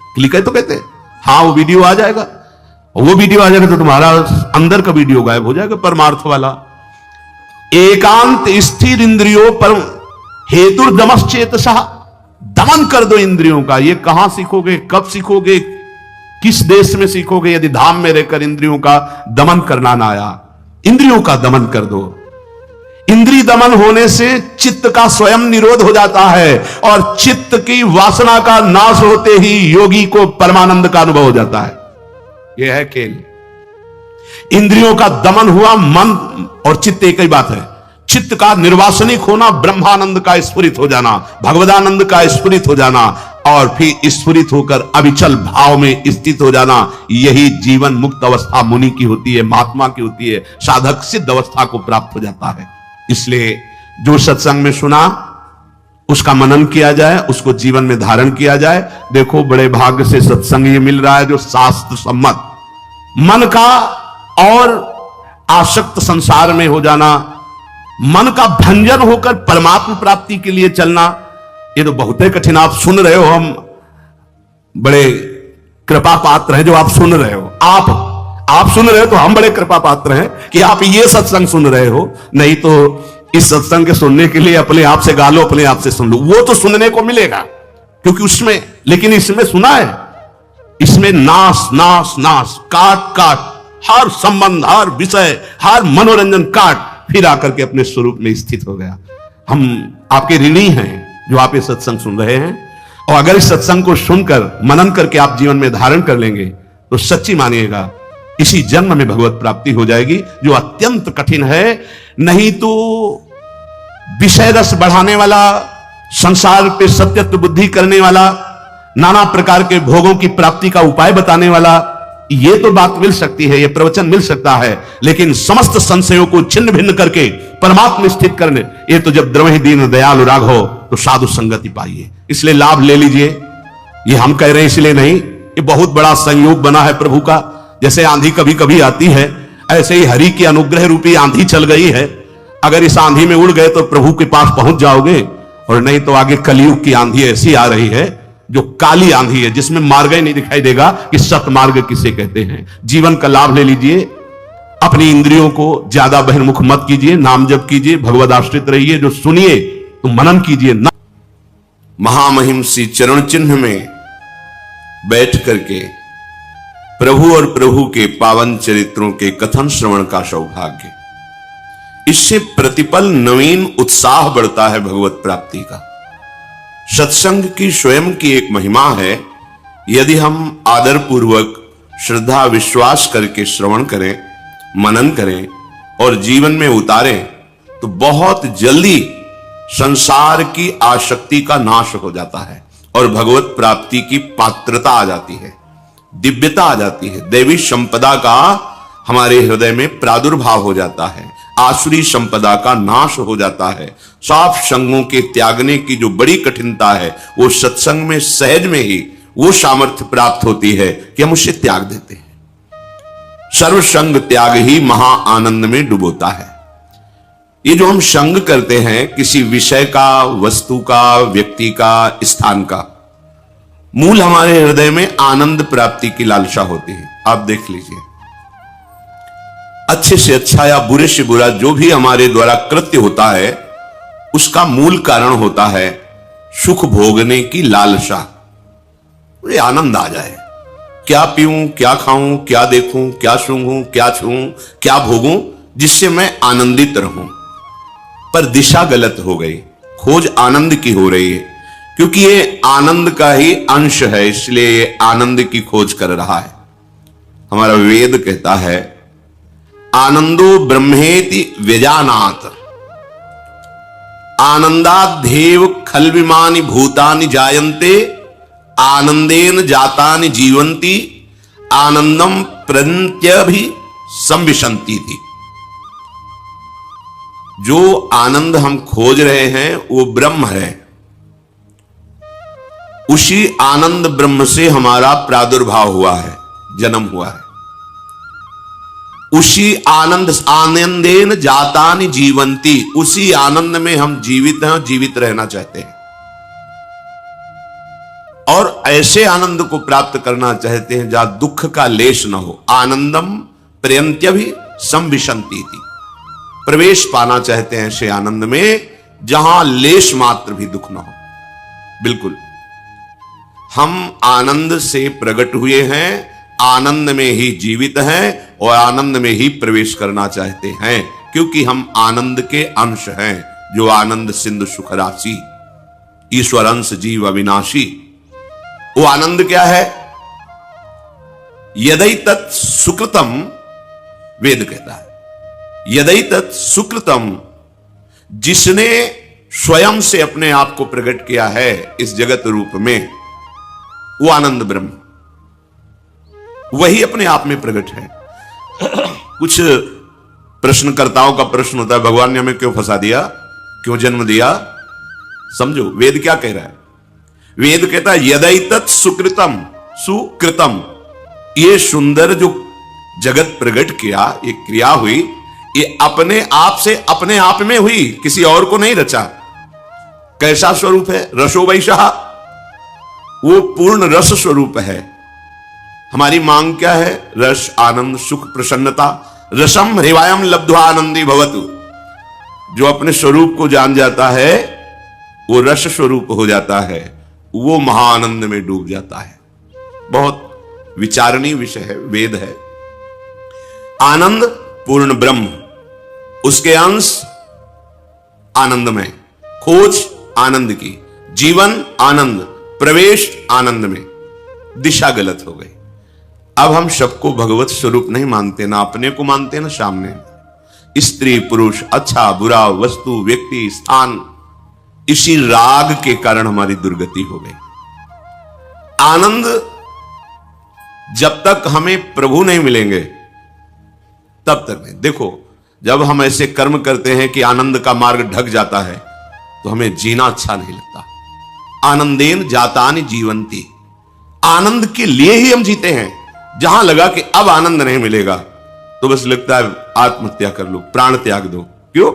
A: क्लिक है तो कहते हैं हाँ वो वीडियो आ जाएगा, वो वीडियो आ जाएगा तो तुम्हारा अंदर का वीडियो गायब हो जाएगा, परमार्थ वाला। एकांत स्थिर इंद्रियों पर हेतुर्दमश्चेतसः, दमन कर दो इंद्रियों का। ये कहां सीखोगे, कब सीखोगे, किस देश में सीखोगे, यदि धाम में रहकर इंद्रियों का दमन करना ना आया? इंद्रियों का दमन कर दो। इंद्रिय दमन होने से चित्त का स्वयं निरोध हो जाता है, और चित्त की वासना का नाश होते ही योगी को परमानंद का अनुभव हो जाता है। यह है खेल। इंद्रियों का दमन हुआ, मन और चित्त एक ही बात है। चित्त का निर्वासनिक होना, ब्रह्मानंद का स्फुरित हो जाना, भगवदानंद का स्फुरित हो जाना, और फिर स्फुरित होकर अविचल भाव में स्थित हो जाना। यही जीवन मुक्त अवस्था मुनि की होती है, महात्मा की होती है। साधक सिद्ध अवस्था को प्राप्त हो जाता है। इसलिए जो सत्संग में सुना उसका मनन किया जाए, उसको जीवन में धारण किया जाए। देखो बड़े भाग्य से सत्संग ये मिल रहा है जो शास्त्र सम्मत। मन का और आसक्त संसार में हो जाना, मन का भंजन होकर परमात्मा प्राप्ति के लिए चलना, ये तो बहुत ही कठिन। आप सुन रहे हो, हम बड़े कृपा पात्र हैं जो आप सुन रहे हो। आप सुन रहे हो तो हम बड़े कृपा पात्र हैं कि आप ये सत्संग सुन रहे हो। नहीं तो इस सत्संग के सुनने के लिए अपने आप से गा लो, अपने आप से सुन लो, वो तो सुनने को मिलेगा क्योंकि उसमें। लेकिन इसमें सुना है, इसमें नाश नाश नाश, काट काट, हर संबंध, हर विषय, हर मनोरंजन काट, फिर आकर के अपने स्वरूप में स्थित हो गया। हम आपके ऋणी हैं जो आप ये सत्संग सुन रहे हैं, और अगर इस सत्संग को सुनकर मनन करके आप जीवन में धारण कर लेंगे तो सच्ची मानिएगा इसी जन्म में भगवत प्राप्ति हो जाएगी, जो अत्यंत कठिन है। नहीं तो विषय रस बढ़ाने वाला, संसार पे सत्यत्व बुद्धि करने वाला, नाना प्रकार के भोगों की प्राप्ति का उपाय बताने वाला, ये तो बात मिल सकती है, ये प्रवचन मिल सकता है, लेकिन समस्त संशयों को छिन्न भिन्न करके परमात्मा स्थित करने, ये तो जब द्रवहि दीन दयालु राघव तो साधु संगति पाइए। इसलिए लाभ ले लीजिए। ये हम कह रहे हैं इसलिए नहीं, ये बहुत बड़ा संयोग बना है प्रभु का। जैसे आंधी कभी कभी आती है, ऐसे ही हरि की अनुग्रह रूपी आंधी चल गई है। अगर इस आंधी में उड़ गए तो प्रभु के पास पहुंच जाओगे, और नहीं तो आगे कलयुग की आंधी ऐसी आ रही है जो काली आंधी है, जिसमें मार्ग ही नहीं दिखाई देगा कि सतमार्ग किसे कहते हैं। जीवन का लाभ ले लीजिए। अपनी इंद्रियों को ज्यादा बहिर्मुख मत कीजिए, नाम जप कीजिए, भगवद आश्रित रहिए। जो सुनिए तो मनन कीजिए। महामहिम श्री चरण चिन्ह में बैठ करके प्रभु और प्रभु के पावन चरित्रों के कथन श्रवण का सौभाग्य, इससे प्रतिपल नवीन उत्साह बढ़ता है भगवत प्राप्ति का। सत्संग की स्वयं की एक महिमा है। यदि हम आदर पूर्वक श्रद्धा विश्वास करके श्रवण करें, मनन करें और जीवन में उतारें, तो बहुत जल्दी संसार की आसक्ति का नाश हो जाता है और भगवत प्राप्ति की पात्रता आ जाती है, दिव्यता आ जाती है। दैवी संपदा का हमारे हृदय में प्रादुर्भाव हो जाता है, आसुरी संपदा का नाश हो जाता है। साफ संगों के त्यागने की जो बड़ी कठिनता है, वो सत्संग में सहज में ही वो सामर्थ्य प्राप्त होती है कि हम उसे त्याग देते हैं। सर्व संग त्याग ही महा आनंद में डुबोता है। ये जो हम संग करते हैं किसी विषय का, वस्तु का, व्यक्ति का, स्थान का, मूल हमारे हृदय में आनंद प्राप्ति की लालसा होती है। आप देख लीजिए, अच्छे से अच्छा या बुरे से बुरा जो भी हमारे द्वारा कृत्य होता है उसका मूल कारण होता है सुख भोगने की लालसा। मुझे आनंद आ जाए, क्या पीऊं, क्या खाऊं, क्या देखूं, क्या सूंघूं, क्या छूऊं, क्या भोगूं, जिससे मैं आनंदित रहूं। पर दिशा गलत हो गई, खोज आनंद की हो रही है, क्योंकि ये आनंद का ही अंश है, इसलिए ये आनंद की खोज कर रहा है। हमारा वेद कहता है आनंदो ब्रह्मेति व्यजानात, आनंदाद्धेव खल्विमानि भूतानि जायन्ते, आनंदेन जातानि जीवन्ति, आनंदम प्रत्यभि संविशन्ति थी। जो आनंद हम खोज रहे हैं वो ब्रह्म है। उसी आनंद ब्रह्म से हमारा प्रादुर्भाव हुआ है, जन्म हुआ है। उसी आनंद, आनंदेन जातानि जीवंती, उसी आनंद में हम जीवित हैं, जीवित रहना चाहते हैं और ऐसे आनंद को प्राप्त करना चाहते हैं जहां दुख का लेश न हो। आनंदम पर्यंत्यभि संविशन्ति थी, प्रवेश पाना चाहते हैं ऐसे आनंद में जहां लेश मात्र भी दुख न हो। बिल्कुल हम आनंद से प्रकट हुए हैं, आनंद में ही जीवित हैं और आनंद में ही प्रवेश करना चाहते हैं, क्योंकि हम आनंद के अंश हैं। जो आनंद सिंधु सुख राशि, ईश्वर अंश जीव अविनाशी। वो आनंद क्या है? यदि तत् सुकृतम, वेद कहता है यदि तत् सुकृतम, जिसने स्वयं से अपने आप को प्रकट किया है इस जगत रूप में, वो आनंद ब्रह्म वही अपने आप में प्रकट है। कुछ प्रश्नकर्ताओं का प्रश्न होता है, भगवान ने हमें क्यों फंसा दिया, क्यों जन्म दिया? समझो वेद क्या कह रहा है। वेद कहता है यदि तत् सुकृतम, सुकृतम, ये सुंदर जो जगत प्रकट किया, ये क्रिया हुई, ये अपने आप से अपने आप में हुई, किसी और को नहीं रचा। कैसा स्वरूप है? रसो वैशः, वो पूर्ण रस स्वरूप है। हमारी मांग क्या है? रस, आनंद, सुख, प्रसन्नता। रसम हृवायम लब्ध्वा आनंदी भवतु। जो अपने स्वरूप को जान जाता है वो रस स्वरूप हो जाता है, वो महाआनंद में डूब जाता है। बहुत विचारणीय विषय है, वेद है। आनंद पूर्ण ब्रह्म, उसके अंश आनंदमय, खोज आनंद की, जीवन आनंद, प्रवेश आनंद में। दिशा गलत हो गई। अब हम सबको भगवत स्वरूप नहीं मानते, ना अपने को मानते ना सामने। स्त्री पुरुष, अच्छा बुरा, वस्तु, व्यक्ति, स्थान, इसी राग के कारण हमारी दुर्गति हो गई। आनंद जब तक हमें प्रभु नहीं मिलेंगे तब तक नहीं। देखो, जब हम ऐसे कर्म करते हैं कि आनंद का मार्ग ढक जाता है तो हमें जीना अच्छा नहीं लगता। आनंदेन जातानि जीवंती, आनंद के लिए ही हम जीते हैं। जहां लगा कि अब आनंद नहीं मिलेगा तो बस लगता है आत्महत्या कर लो, प्राण त्याग दो। क्यों?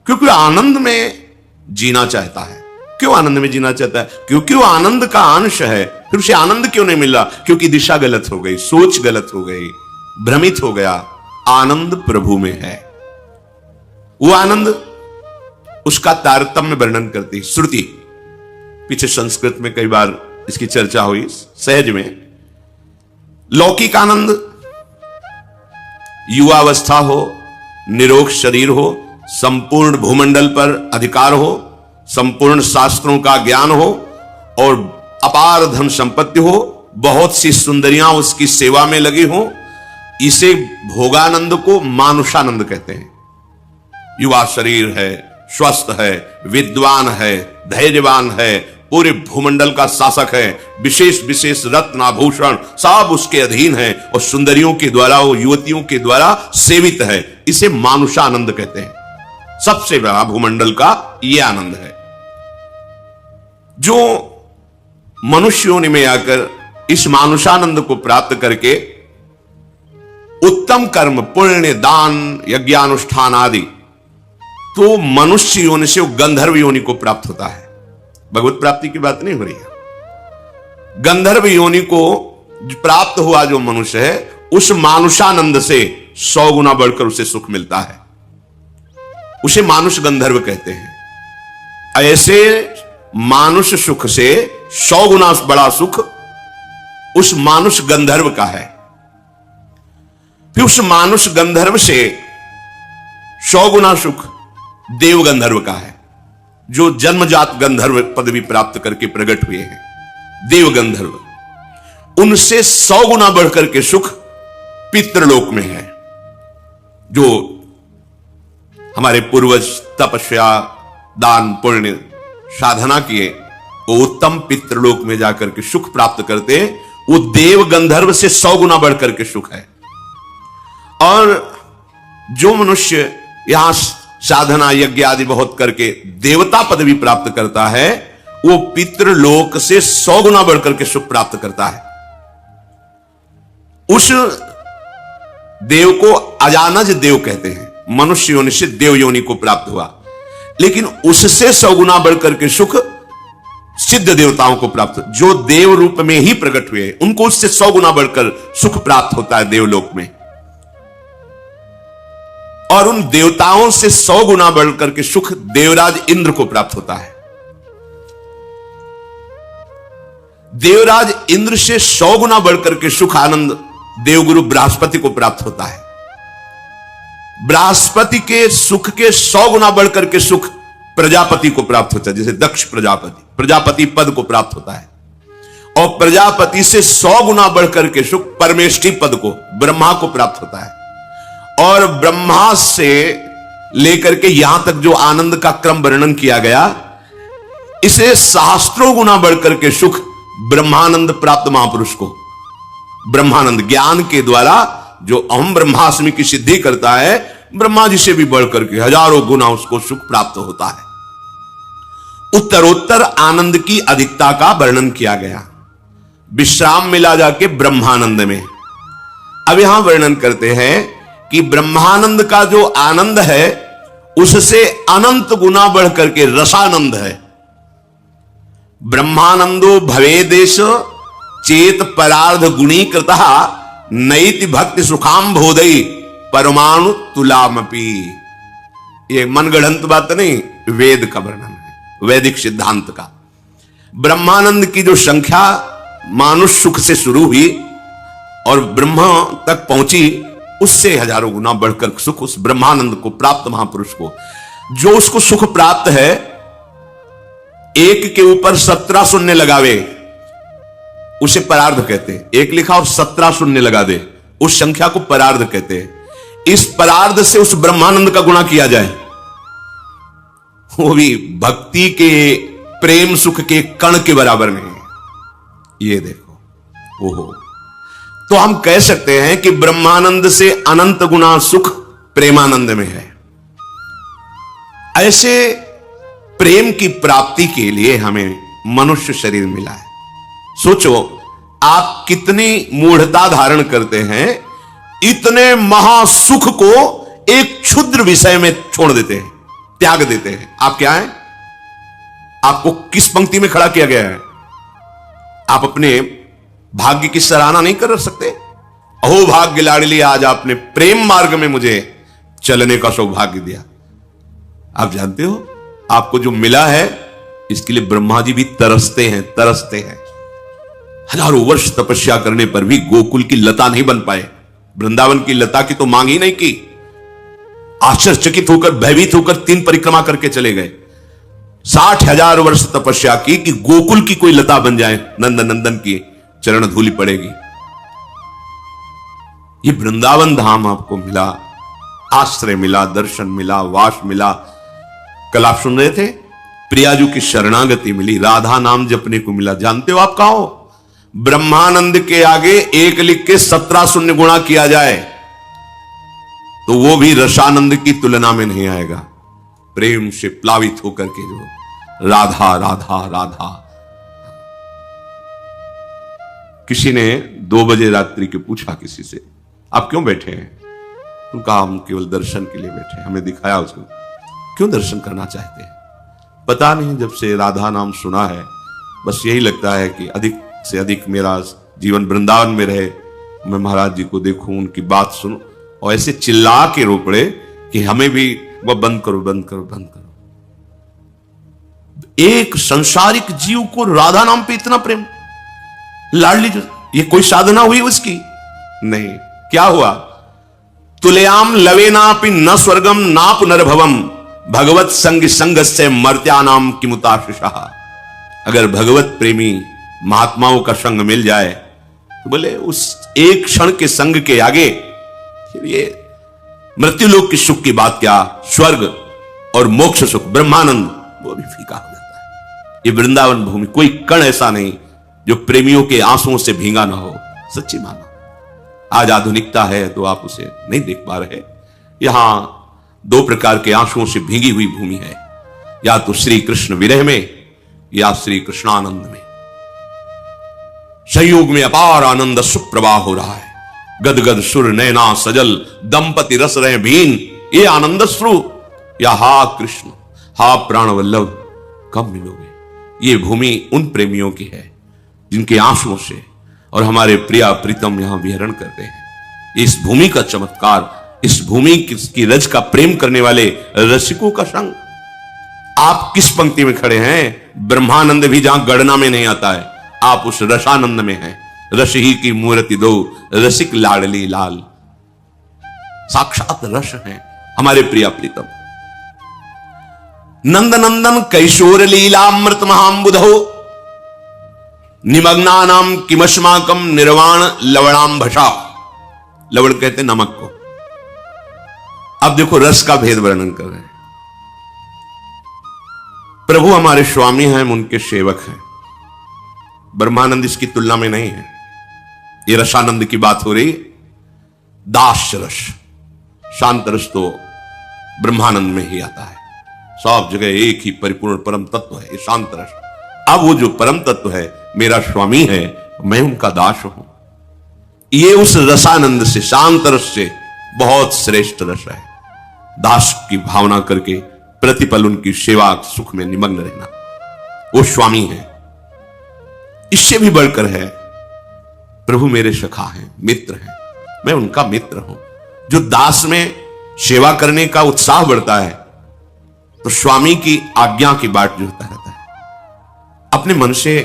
A: क्योंकि आनंद में जीना चाहता है। क्यों आनंद में जीना चाहता है? क्योंकि वो आनंद का अंश है। फिर उसे आनंद क्यों नहीं मिला? क्योंकि दिशा गलत हो गई, सोच गलत हो गई, भ्रमित हो गया। आनंद प्रभु में है। वो आनंद, उसका तारतम्य वर्णन करती श्रुति। पीछे संस्कृत में कई बार इसकी चर्चा हुई, सहज में। लौकिक आनंद, युवावस्था हो, निरोग शरीर हो, संपूर्ण भूमंडल पर अधिकार हो, संपूर्ण शास्त्रों का ज्ञान हो और अपार धन संपत्ति हो, बहुत सी सुंदरियां उसकी सेवा में लगी हो, इसे भोगानंद को मानुषानंद कहते हैं। युवा शरीर है, स्वस्थ है, विद्वान है, धैर्यवान है, पूरे भूमंडल का शासक है, विशेष विशेष रत्न आभूषण सब उसके अधीन है और सुंदरियों के द्वारा, वो युवतियों के द्वारा सेवित है। इसे मानुषानंद कहते हैं। सबसे बड़ा भूमंडल का यह आनंद है। जो मनुष्य योनि में आकर इस मानुषानंद को प्राप्त करके उत्तम कर्म, पुण्य, दान, यज्ञानुष्ठान आदि, तो मनुष्य योनि से गंधर्व योनि को प्राप्त होता है। भगवत प्राप्ति की बात नहीं हो रही है। गंधर्व योनि को प्राप्त हुआ जो मनुष्य है, उस मानुषानंद से 100 गुना बढ़कर उसे सुख मिलता है। उसे मानुष गंधर्व कहते हैं। ऐसे मानुष सुख से 100 गुना बड़ा सुख उस मानुष गंधर्व का है। फिर उस मानुष गंधर्व से 100 गुना सुख देव गंधर्व का है, जो जन्मजात गंधर्व पदवी प्राप्त करके प्रकट हुए हैं, देव गंधर्व। उनसे 100 गुना बढ़कर के सुख पितृलोक में है। जो हमारे पूर्वज तपस्या, दान, पुण्य, साधना किए, वो उत्तम पितृलोक में जाकर के सुख प्राप्त करते हैं। वो देव गंधर्व से 100 गुना बढ़कर के सुख है। और जो मनुष्य यहां साधना, यज्ञ आदि बहुत करके देवता पदवी प्राप्त करता है, वो पितृलोक से 100 गुना बढ़कर के सुख प्राप्त करता है। उस देव को अजानज देव कहते हैं। मनुष्य योनि से देव योनि को प्राप्त हुआ, लेकिन उससे 100 गुना बढ़कर के सुख सिद्ध देवताओं को प्राप्त, जो देव रूप में ही प्रकट हुए, उनको उससे 100 गुना बढ़कर सुख प्राप्त होता है देवलोक में। और उन देवताओं से 100 गुना बढ़कर के सुख देवराज इंद्र को प्राप्त होता है। देवराज इंद्र से 100 गुना बढ़कर के सुख आनंद देवगुरु बृहस्पति को प्राप्त होता है। बृहस्पति के सुख के 100 गुना बढ़कर के सुख प्रजापति को प्राप्त होता है। जैसे दक्ष प्रजापति पद को प्राप्त होता है। और प्रजापति से 100 गुना बढ़कर के सुख परमेष्ठी पद को, ब्रह्मा को प्राप्त होता है। और ब्रह्मा से लेकर के यहां तक जो आनंद का क्रम वर्णन किया गया, इसे सहस्त्रों गुना बढ़कर के सुख ब्रह्मानंद प्राप्त महापुरुष को, ब्रह्मानंद ज्ञान के द्वारा जो अहम ब्रह्मास्मि की सिद्धि करता है, ब्रह्मा जी से भी बढ़कर के हजारों गुना उसको सुख प्राप्त होता है। उत्तरोत्तर आनंद की अधिकता का वर्णन किया गया। विश्राम मिला जाके ब्रह्मानंद में। अब यहां वर्णन करते हैं कि ब्रह्मानंद का जो आनंद है, उससे अनंत गुना बढ़कर के रसानंद है। ब्रह्मानंदो भवेदेश चेत परार्ध गुणी कृतः नैति भक्ति सुखाम बोधई परमाणु तुलामपि। ये मनगढ़ंत बात नहीं, वेद का वर्णन है, वैदिक सिद्धांत का। ब्रह्मानंद की जो संख्या मानुष सुख से शुरू हुई और ब्रह्मा तक पहुंची, उससे हजारों गुना बढ़कर सुख उस ब्रह्मानंद को प्राप्त महापुरुष को, जो उसको सुख प्राप्त है, एक के ऊपर 17 शून्य लगावे, उसे परार्ध कहते हैं। एक लिखा और 17 शून्य लगा दे, उस संख्या को परार्ध कहते हैं। इस परार्ध से उस ब्रह्मानंद का गुणा किया जाए, वो भी भक्ति के प्रेम सुख के कण के बराबर नहीं है। ये देखो, ओहो, तो हम कह सकते हैं कि ब्रह्मानंद से अनंत गुना सुख प्रेमानंद में है। ऐसे प्रेम की प्राप्ति के लिए हमें मनुष्य शरीर मिला है। सोचो, आप कितनी मूढ़ता धारण करते हैं, इतने महासुख को एक क्षुद्र विषय में छोड़ देते हैं, त्याग देते हैं। आप क्या हैं? आपको किस पंक्ति में खड़ा किया गया है? आप अपने भाग्य की सराहना नहीं कर सकते? अहो भाग्य लाडली, आज आपने प्रेम मार्ग में मुझे चलने का सौभाग्य दिया। आप जानते हो, आपको जो मिला है, इसके लिए ब्रह्मा जी भी तरसते हैं। हजारों वर्ष तपस्या करने पर भी गोकुल की लता नहीं बन पाए। वृंदावन की लता की तो मांग ही नहीं की। आश्चर्यचकित होकर, भयभीत होकर 3 परिक्रमा करके चले गए। 60,000 वर्ष तपस्या की कि गोकुल की कोई लता बन जाए, नंदन की चरण धूलि पड़ेगी। ये वृंदावन धाम आपको मिला, आश्रय मिला, दर्शन मिला, वास मिला। कल आप सुन रहे थे, प्रियाजू की शरणागति मिली, राधा नाम जपने को मिला। जानते हो आप कहां हो? ब्रह्मानंद के आगे 1 लिख के 17 शून्य गुणा किया जाए तो वो भी रसानंद की तुलना में नहीं आएगा। प्रेम से प्लावित होकर के जो राधा राधा राधा। किसी ने 2 बजे रात्रि के पूछा किसी से, आप क्यों बैठे हैं? उनका हम केवल दर्शन के लिए बैठे हैं। हमें दिखाया उसको, क्यों दर्शन करना चाहते हैं? पता नहीं, जब से राधा नाम सुना है बस यही लगता है कि अधिक से अधिक मेरा जीवन वृंदावन में रहे, मैं महाराज जी को देखूं, उनकी बात सुनूं, और ऐसे चिल्ला के रो पड़े कि हमें भी वह बंद करो बंद करो बंद करो। एक संसारिक जीव को राधा नाम पे इतना प्रेम, लाडली, ये कोई साधना हुई उसकी? नहीं। क्या हुआ? तुलयाम लवेनापि न स्वर्गम ना पुनर्भवम भगवत संग संग से मर्त्यानाम किमुताशिषा। अगर भगवत प्रेमी महात्माओं का संग मिल जाए तो बोले उस एक क्षण के संग के आगे फिर ये मृत्युलोक की सुख की बात क्या, स्वर्ग और मोक्ष सुख, ब्रह्मानंद, वो भी फीका हो जाता है। ये वृंदावन भूमि, कोई कण ऐसा नहीं जो प्रेमियों के आंसुओं से भींगा ना हो। सच्ची मानो, आज आधुनिकता है तो आप उसे नहीं देख पा रहे। यहां दो प्रकार के आंसुओं से भीगी हुई भूमि है, या तो श्री कृष्ण विरह में या श्री कृष्णानंद में। संयोग में अपार आनंद सुप्रवाह हो रहा है, गदगद सुर नैना सजल दंपति रस रहे भीन, ये आनंद श्रु, या हा कृष्ण हा प्राण वल्लभ कब मिलोगे। ये भूमि उन प्रेमियों की है जिनके आंसुओं से और हमारे प्रिया प्रीतम यहां विहरण करते हैं। इस भूमि का चमत्कार, इस भूमि की रज का प्रेम करने वाले रसिकों का संग। आप किस पंक्ति में खड़े हैं? ब्रह्मानंद भी जहां गणना में नहीं आता है, आप उस रसानंद में हैं। रस ही की मूर्ति दो रसिक लाडली लाल, साक्षात रस हैं हमारे प्रिया प्रीतम। नंद नंदन कैशोर लीलामृत महाम्बुधो निमग्नानाम किमस्माकम निर्वाण लवणाम भषा। लवण कहते नमक को। अब देखो रस का भेद वर्णन कर रहे हैं। प्रभु हमारे स्वामी हैं, हम उनके सेवक हैं। ब्रह्मानंद इसकी तुलना में नहीं है। ये रसानंद की बात हो रही। दास रस, शांत रस तो ब्रह्मानंद में ही आता है। सब जगह एक ही परिपूर्ण परम तत्व है, ये शांत रस। अब वो जो परम तत्व है मेरा स्वामी है, मैं उनका दास हूं। ये उस रसानंद से, शांत रस से बहुत श्रेष्ठ रस है। दास की भावना करके प्रतिपल उनकी सेवा सुख में निमग्न रहना, वो स्वामी है। इससे भी बढ़कर है, प्रभु मेरे सखा हैं, मित्र हैं, मैं उनका मित्र हूं। जो दास में सेवा करने का उत्साह बढ़ता है तो स्वामी की आज्ञा की बाट जोता रहता है। अपने मन से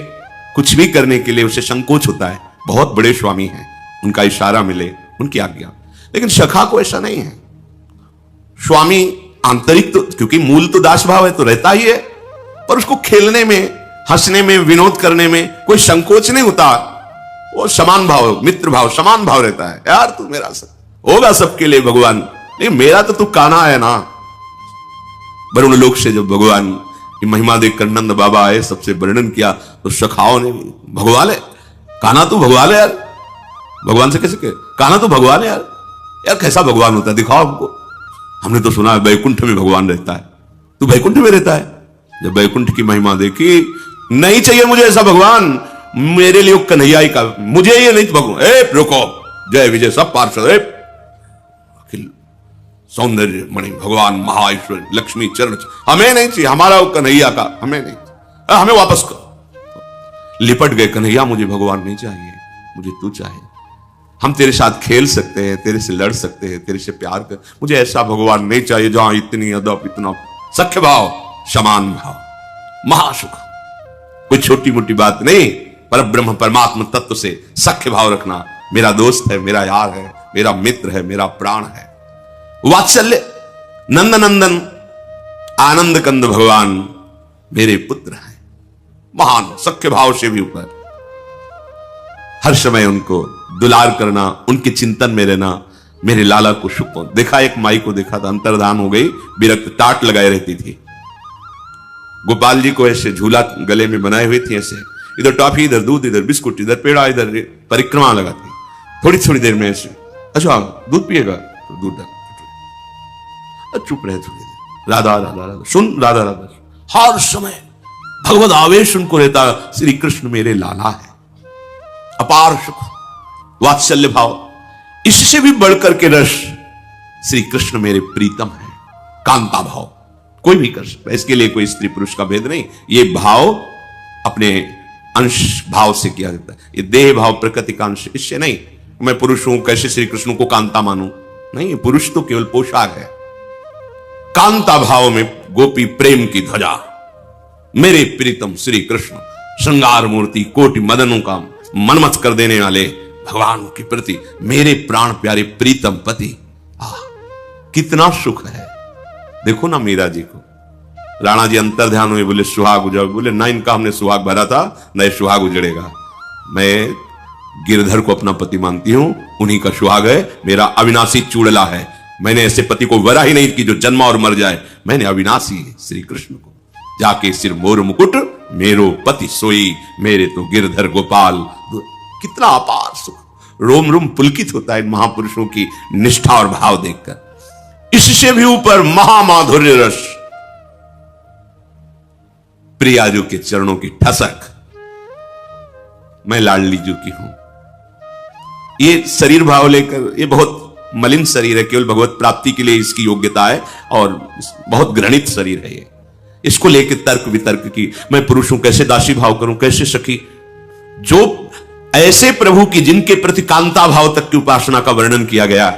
A: कुछ भी करने के लिए उसे संकोच होता है। बहुत बड़े स्वामी हैं, उनका इशारा मिले, उनकी आज्ञा। लेकिन सखा को ऐसा नहीं है। स्वामी आंतरिक तो, क्योंकि मूल तो दास भाव है, तो रहता ही है, पर उसको खेलने में, हंसने में, विनोद करने में कोई संकोच नहीं होता। वो समान भाव, मित्र भाव, समान भाव रहता है। यार तू मेरा सब होगा, सबके लिए भगवान, लेकिन मेरा तो तू कान्हा है ना। वरुण लोक से जब भगवान की महिमा देखकर नंद बाबा आए, सबसे वर्णन किया, तो सखाओं ने भगवा ले, कान्हा तू भगवा ले यार। भगवान से कैसे कहे? कान्हा तू भगवा ले यार। यार कैसा भगवान होता है, दिखाओ हमको। हमने तो सुना है बैकुंठ में भगवान रहता है, तू बैकुंठ में रहता है। जब बैकुंठ की महिमा देखी, नहीं चाहिए मुझे ऐसा भगवान, मेरे लिए कन्हैया का, मुझे ये नहीं भगवान। ए रुको, जय विजय सब पार्षद, अखिल सौंदर्य मणि भगवान महाईश्वर लक्ष्मी चरण, हमें नहीं चाहिए, हमारा वो कन्हैया का हमें नहीं, हमें वापस करो। लिपट गए, कन्हैया मुझे भगवान नहीं चाहिए, मुझे तू चाहिए। हम तेरे साथ खेल सकते हैं, तेरे से लड़ सकते हैं, तेरे से प्यार कर, मुझे ऐसा भगवान नहीं चाहिए जहां इतनी अदब, इतना सख्य भाव, समान भाव, महासुख। कोई छोटी मोटी बात नहीं, पर ब्रह्म परमात्मा तत्व से सख्य भाव रखना। मेरा दोस्त है, मेरा यार है, मेरा मित्र है, मेरा प्राण है। वात्सल्य, नंद नंदन आनंद कंद भगवान मेरे पुत्र हैं, महान सख्य भाव से भी ऊपर। हर समय उनको दुलार करना, उनके चिंतन में रहना, मेरे लाला को सुख पहुंच। देखा, एक माई को देखा था, अंतर्धान हो गई, विरक्त, टाट लगाए रहती थी। गोपाल जी को ऐसे झूला गले में बनाए हुए थी, ऐसे इधर टॉफी, इधर दूध, इधर बिस्कुट, इधर पेड़ा, इधर परिक्रमा लगाती। थोड़ी थोड़ी देर में ऐसे, अच्छा दूध पिएगा तो दूध डाल, चुप रहे थोड़ी देर, राधा राधा राधा सुन, राधा राधा। हर समय भगवत आवेश उनको रहता, श्री कृष्ण मेरे लाला है। अपार सुख, वात्सल्य भाव। इससे भी बढ़कर के रस श्री कृष्ण मेरे प्रीतम है। कांता भाव कोई भी कर सकता है, इसके लिए कोई स्त्री पुरुष का भेद नहीं। ये भाव अपने अंश भाव से किया जाता है, ये देह भाव प्रकृति का अंश, इससे नहीं मैं पुरुष हूं कैसे श्री कृष्ण को कांता मानूं, नहीं, पुरुष तो केवल पोशाक है। कांता भाव में गोपी प्रेम की ध्वजा, मेरे प्रीतम श्री कृष्ण श्रृंगार मूर्ति, कोटि मदनों का मनमत कर देने वाले भगवान के प्रति मेरे प्राण प्यारे प्रीतम पति। कितना सुख है। देखो ना मीरा जी को, राणा जी अंतर ध्यान हुए, बोले सुहाग उजाड़, बोले ना इनका हमने सुहाग भरा था, न सुहाग उजड़ेगा। मैं गिरधर को अपना पति मानती हूं, उन्हीं का सुहाग है, मेरा अविनाशी चूड़ला है। मैंने ऐसे पति को वरा ही नहीं कि जो जन्मा और मर जाए, मैंने अविनाशी श्री कृष्ण को। जाके सिर मोर मुकुट मेरो पति सोई, मेरे तो गिरधर गोपाल। कितना अपार सुख, रोम रोम पुलकित होता है इन महापुरुषों की निष्ठा और भाव देखकर। इससे भी ऊपर महामाधुर्य रस, प्रियाजू के चरणों की ठसक। मैं लाडली जू की हूं। ये शरीर भाव लेकर, ये बहुत मलिन शरीर है, केवल भगवत प्राप्ति के लिए इसकी योग्यता है और बहुत घृणित शरीर है ये। इसको लेकर तर्क वितर्क की, मैं पुरुष हूं कैसे दासी भाव करूं, कैसे सखी। जो ऐसे प्रभु की जिनके प्रति कांता भाव तक की उपासना का वर्णन किया गया,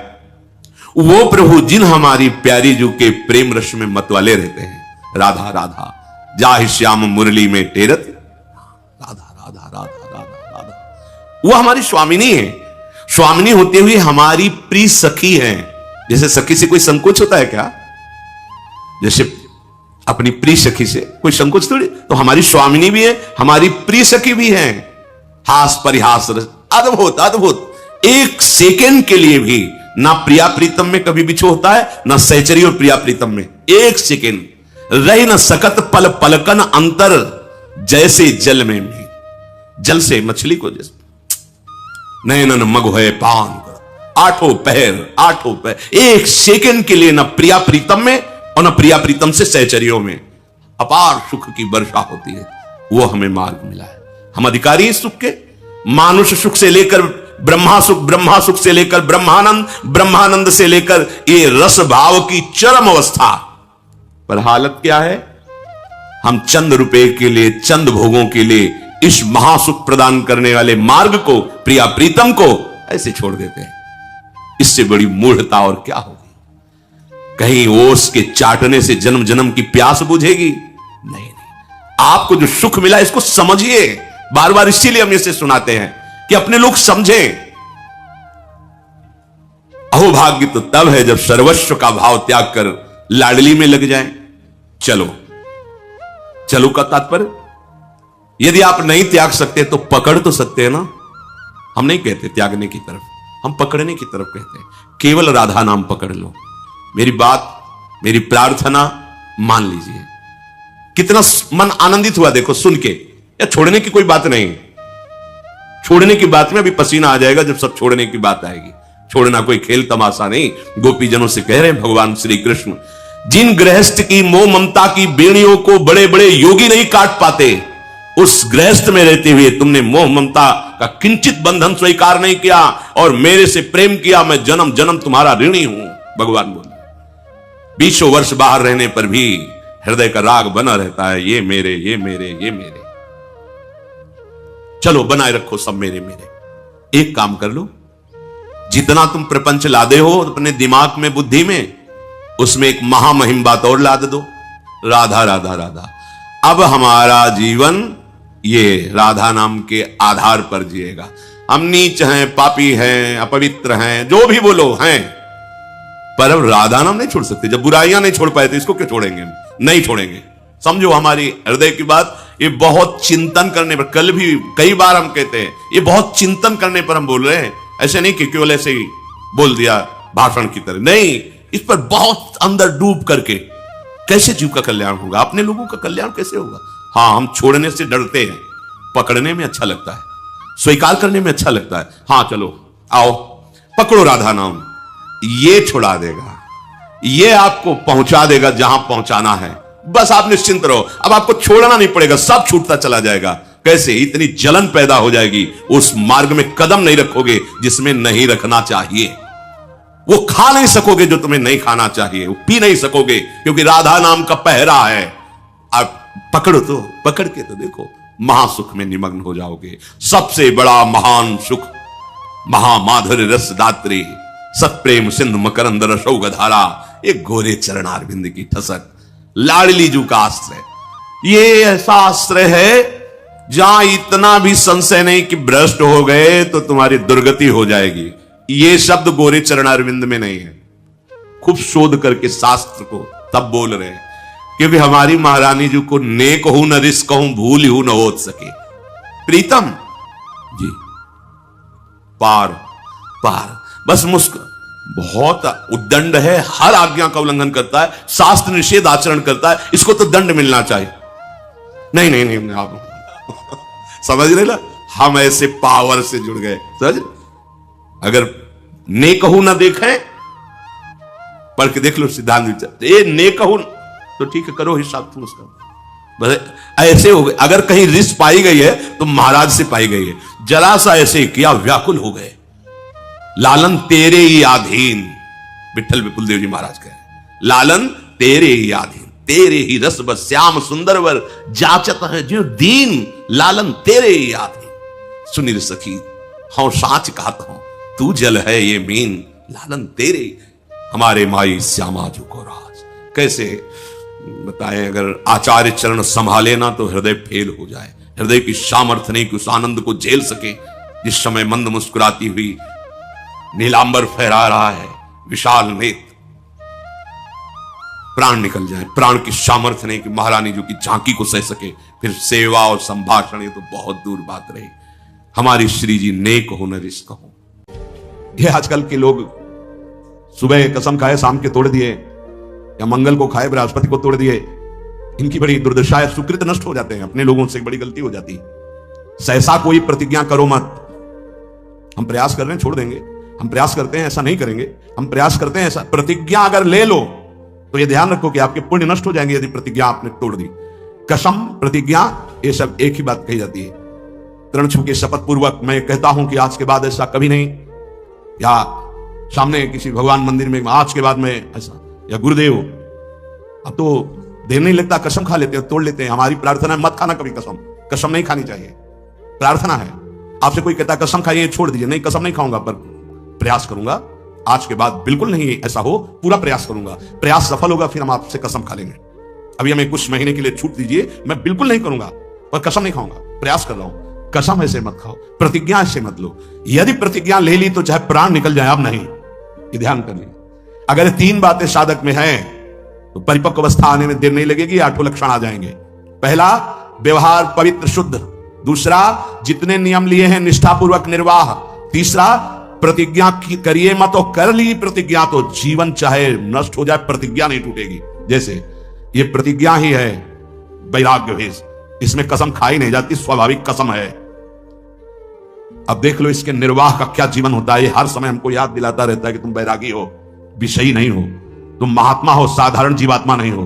A: वो प्रभु जिन हमारी प्यारी जू के प्रेम रस में मतवाले रहते हैं। राधा राधा जाहि श्याम मुरली में टेरत, राधा राधा राधा राधा राधा, वो हमारी स्वामिनी है। स्वामिनी होते हुए हमारी प्रिय सखी है। जैसे सखी से कोई संकोच होता है क्या? जैसे अपनी प्रिय सखी से कोई संकोच थोड़ी, तो हमारी स्वामिनी भी है, हमारी प्रिय सखी भी है। हास परिहास रस, अद्भुत अद्भुत। एक सेकेंड के लिए भी ना प्रिया प्रीतम में कभी बिछो होता है, ना सहचरी और प्रिया प्रीतम में एक सेकेंड रही न सकत पल पलकन अंतर, जैसे जल में भी, जल से मछली को जैसे नयनन मग है पान कर, आठों पैर एक सेकेंड के लिए न प्रिया प्रीतम में और न प्रिया प्रीतम से सहचरियों में अपार सुख की वर्षा होती है। वो हमें मार्ग मिला है। हम अधिकारी इस सुख के, मानुष सुख से लेकर ब्रह्मा सुख से लेकर ब्रह्मानंद, ब्रह्मानंद से लेकर ये रस भाव की चरम अवस्था। पर हालत क्या है? हम चंद रुपए के लिए, चंद भोगों के लिए इस महासुख प्रदान करने वाले मार्ग को, प्रिया प्रीतम को ऐसे छोड़ देते हैं। इससे बड़ी मूढ़ता और क्या होगी? कहीं ओस के चाटने से जन्म जन्म की प्यास बुझेगी? नहीं। आपको जो सुख मिला इसको समझिए। बार बार इसीलिए हम इसे सुनाते हैं कि अपने लोग समझें। अहोभाग्य तो तब है जब सर्वस्व का भाव त्याग कर लाडली में लग जाएं। चलो का तात्पर्य, यदि आप नहीं त्याग सकते तो पकड़ तो सकते हैं ना। हम नहीं कहते त्यागने की तरफ, हम पकड़ने की तरफ कहते हैं। केवल राधा नाम पकड़ लो। मेरी बात, मेरी प्रार्थना मान लीजिए। कितना मन आनंदित हुआ देखो सुन के। या छोड़ने की कोई बात नहीं, छोड़ने की बात में अभी पसीना आ जाएगा जब सब छोड़ने की बात आएगी। छोड़ना कोई खेल तमाशा नहीं। गोपीजनों से कह रहे हैं भगवान श्री कृष्ण, जिन गृहस्थ की मोह ममता की बेड़ियों को बड़े बड़े योगी नहीं काट पाते, उस गृहस्थ में रहते हुए तुमने मोह ममता का किंचित बंधन स्वीकार नहीं किया और मेरे से प्रेम किया। मैं जन्म जन्म तुम्हारा ऋणी हूं। भगवान बोले, 20 वर्ष बाहर रहने पर भी हृदय का राग बना रहता है, ये मेरे, ये मेरे, ये मेरे। चलो बनाए रखो सब मेरे मेरे। एक काम कर लो, जितना तुम प्रपंच लादे हो अपने दिमाग में, बुद्धि में, उसमें एक महामहिम बात और लाद दो, राधा राधा राधा। अब हमारा जीवन ये राधा नाम के आधार पर जिएगा। हम नीच हैं, पापी हैं, अपवित्र हैं, जो भी बोलो हैं, पर अब राधा नाम नहीं छोड़ सकते। जब बुराइयां नहीं छोड़ पाए तो इसको क्यों छोड़ेंगे? नहीं छोड़ेंगे। समझो हमारी हृदय की बात। ये बहुत चिंतन करने पर, कल भी कई बार हम कहते हैं, ये बहुत चिंतन करने पर हम बोल रहे हैं। ऐसे नहीं कि केवल ऐसे ही बोल दिया भाषण की तरह, नहीं, इस पर बहुत अंदर डूब करके कैसे जीव का कल्याण होगा, अपने लोगों का कल्याण कैसे होगा। हाँ, हम छोड़ने से डरते हैं, पकड़ने में अच्छा लगता है, स्वीकार करने में अच्छा लगता है। हाँ चलो आओ पकड़ो राधा नाम, ये छुड़ा देगा, ये आपको पहुंचा देगा जहां पहुंचाना है। बस आप निश्चिंत रहो, अब आपको छोड़ना नहीं पड़ेगा, सब छूटता चला जाएगा। कैसे? इतनी जलन पैदा हो जाएगी, उस मार्ग में कदम नहीं रखोगे जिसमें नहीं रखना चाहिए। वो खा नहीं सकोगे जो तुम्हें नहीं खाना चाहिए, वो पी नहीं सकोगे क्योंकि राधा नाम का पहरा है। आप पकड़ो तो, पकड़ के तो देखो, महासुख में निमग्न हो जाओगे। सबसे बड़ा महान सुख महामाधुर्य रस दात्री सत्प्रेम सिंधु मकरंद रसौग धारा, एक गोरे चरणारविंद की ठसक, लाडली जू का आश्रय। ये ऐसा आश्रय है जहां इतना भी संशय नहीं कि भ्रष्ट हो गए तो तुम्हारी दुर्गति हो जाएगी। ये शब्द गोरे चरणारविंद में नहीं है। खूब शोध करके शास्त्र को तब बोल रहे हैं क्योंकि हमारी महारानी जी को नेक हूं न रिस्क हूं भूल हूं न हो सके। प्रीतम जी पार पार बस मुस्क बहुत उद्दंड है, हर आज्ञा का उल्लंघन करता है, शास्त्र निषेध आचरण करता है, इसको तो दंड मिलना चाहिए। नहीं नहीं नहीं, आप समझ रहे ना, हम ऐसे पावर से जुड़ गए। समझ, अगर नेकहू ना देखें, पढ़ के देख लो सिद्धांत विचार, ये नेकहू तो ठीक है, करो हिसाब तुम उसका। बस ऐसे हो गए। अगर कहीं रिस पाई गई है तो महाराज से पाई गई है। जरा सा ऐसे किया, व्याकुल हो गए। लालन तेरे ही अधीन, विठल विपुल देव जी महाराज कहे, लालन तेरे ही अधीन, तेरे ही रस बस श्याम सुंदर वर जाचत है जो दीन, लालन तेरे ही अधीन। सुनील सखी हाँ साच कहता हूं, तू जल है ये मीन, लालन तेरे हमारे माई श्यामा जो को राज। कैसे बताएं, अगर आचार्य चरण संभाले ना तो हृदय फेल हो जाए। हृदय की सामर्थ्य नहीं कि उस आनंद को झेल सके जिस समय मंद मुस्कुराती हुई नीलांबर फहरा रहा है, विशाल नेत्र, प्राण निकल जाए। प्राण की सामर्थ्य नहीं कि महारानी जो की झांकी को सह सके। फिर सेवा और संभाषण, ये तो बहुत दूर बात रही। हमारी श्री जी नेक हो न रिस्क हो। ये आजकल के लोग सुबह कसम खाए शाम के तोड़ दिए, या मंगल को खाए बृहस्पति को तोड़ दिए। इनकी बड़ी दुर्दशा है, सुकृत नष्ट हो जाते हैं। अपने लोगों से बड़ी गलती हो जाती है। सहसा कोई प्रतिज्ञा करो मत। हम प्रयास कर रहे हैं, छोड़ देंगे। हम प्रयास करते हैं, ऐसा नहीं करेंगे। हम प्रयास करते हैं, ऐसा। प्रतिज्ञा अगर ले लो तो यह ध्यान रखो कि आपके पुण्य नष्ट हो जाएंगे यदि प्रतिज्ञा आपने तोड़ दी। कसम, प्रतिज्ञा, ये सब एक ही बात कही जाती है। तृण छू के शपथ पूर्वक मैं कहता हूं कि आज के बाद ऐसा कभी नहीं, या सामने किसी भगवान मंदिर में आज के बाद में ऐसा, या गुरुदेव, अब तो देर नहीं लगता, कसम खा लेते हैं, तोड़ लेते हैं। हमारी प्रार्थना है मत खाना कभी कसम। कसम नहीं खानी चाहिए, प्रार्थना है। आपसे कोई कहता कसम खाइए, छोड़ दीजिए, नहीं कसम नहीं खाऊंगा पर प्रयास करूंगा, आज के बाद बिल्कुल नहीं ऐसा हो, पूरा प्रयास करूंगा। प्रयास सफल होगा फिर हम आपसे कसम खा लेंगे। अभी हमें कुछ महीने के लिए छूट दीजिए, मैं बिल्कुल नहीं करूंगा पर कसम नहीं खाऊंगा, प्रयास कर रहा हूं। कसम ऐसे मत खाओ, प्रतिज्ञा ऐसे मत लो। यदि प्रतिज्ञा ले ली तो चाहे प्राण निकल जाए, अब नहीं, ये ध्यान कर लीजिए। अगर तीन बातें साधक में हैं तो परिपक्व अवस्था आने में देर नहीं लगेगी, आठों लक्षण आ जाएंगे। पहला, व्यवहार पवित्र शुद्ध। दूसरा, जितने नियम लिए हैं निष्ठापूर्वक निर्वाह। तीसरा, प्रतिज्ञा करिए मत, और कर ली प्रतिज्ञा तो जीवन चाहे नष्ट हो जाए प्रतिज्ञा नहीं टूटेगी। जैसे ये प्रतिज्ञा ही है वैराग्य भेष, इसमें कसम खाई नहीं जाती, स्वाभाविक कसम है। अब देख लो इसके निर्वाह का क्या जीवन होता है। ये हर समय हमको याद दिलाता रहता है कि तुम वैरागी हो, विषयी नहीं हो, तुम महात्मा हो, साधारण जीवात्मा नहीं हो,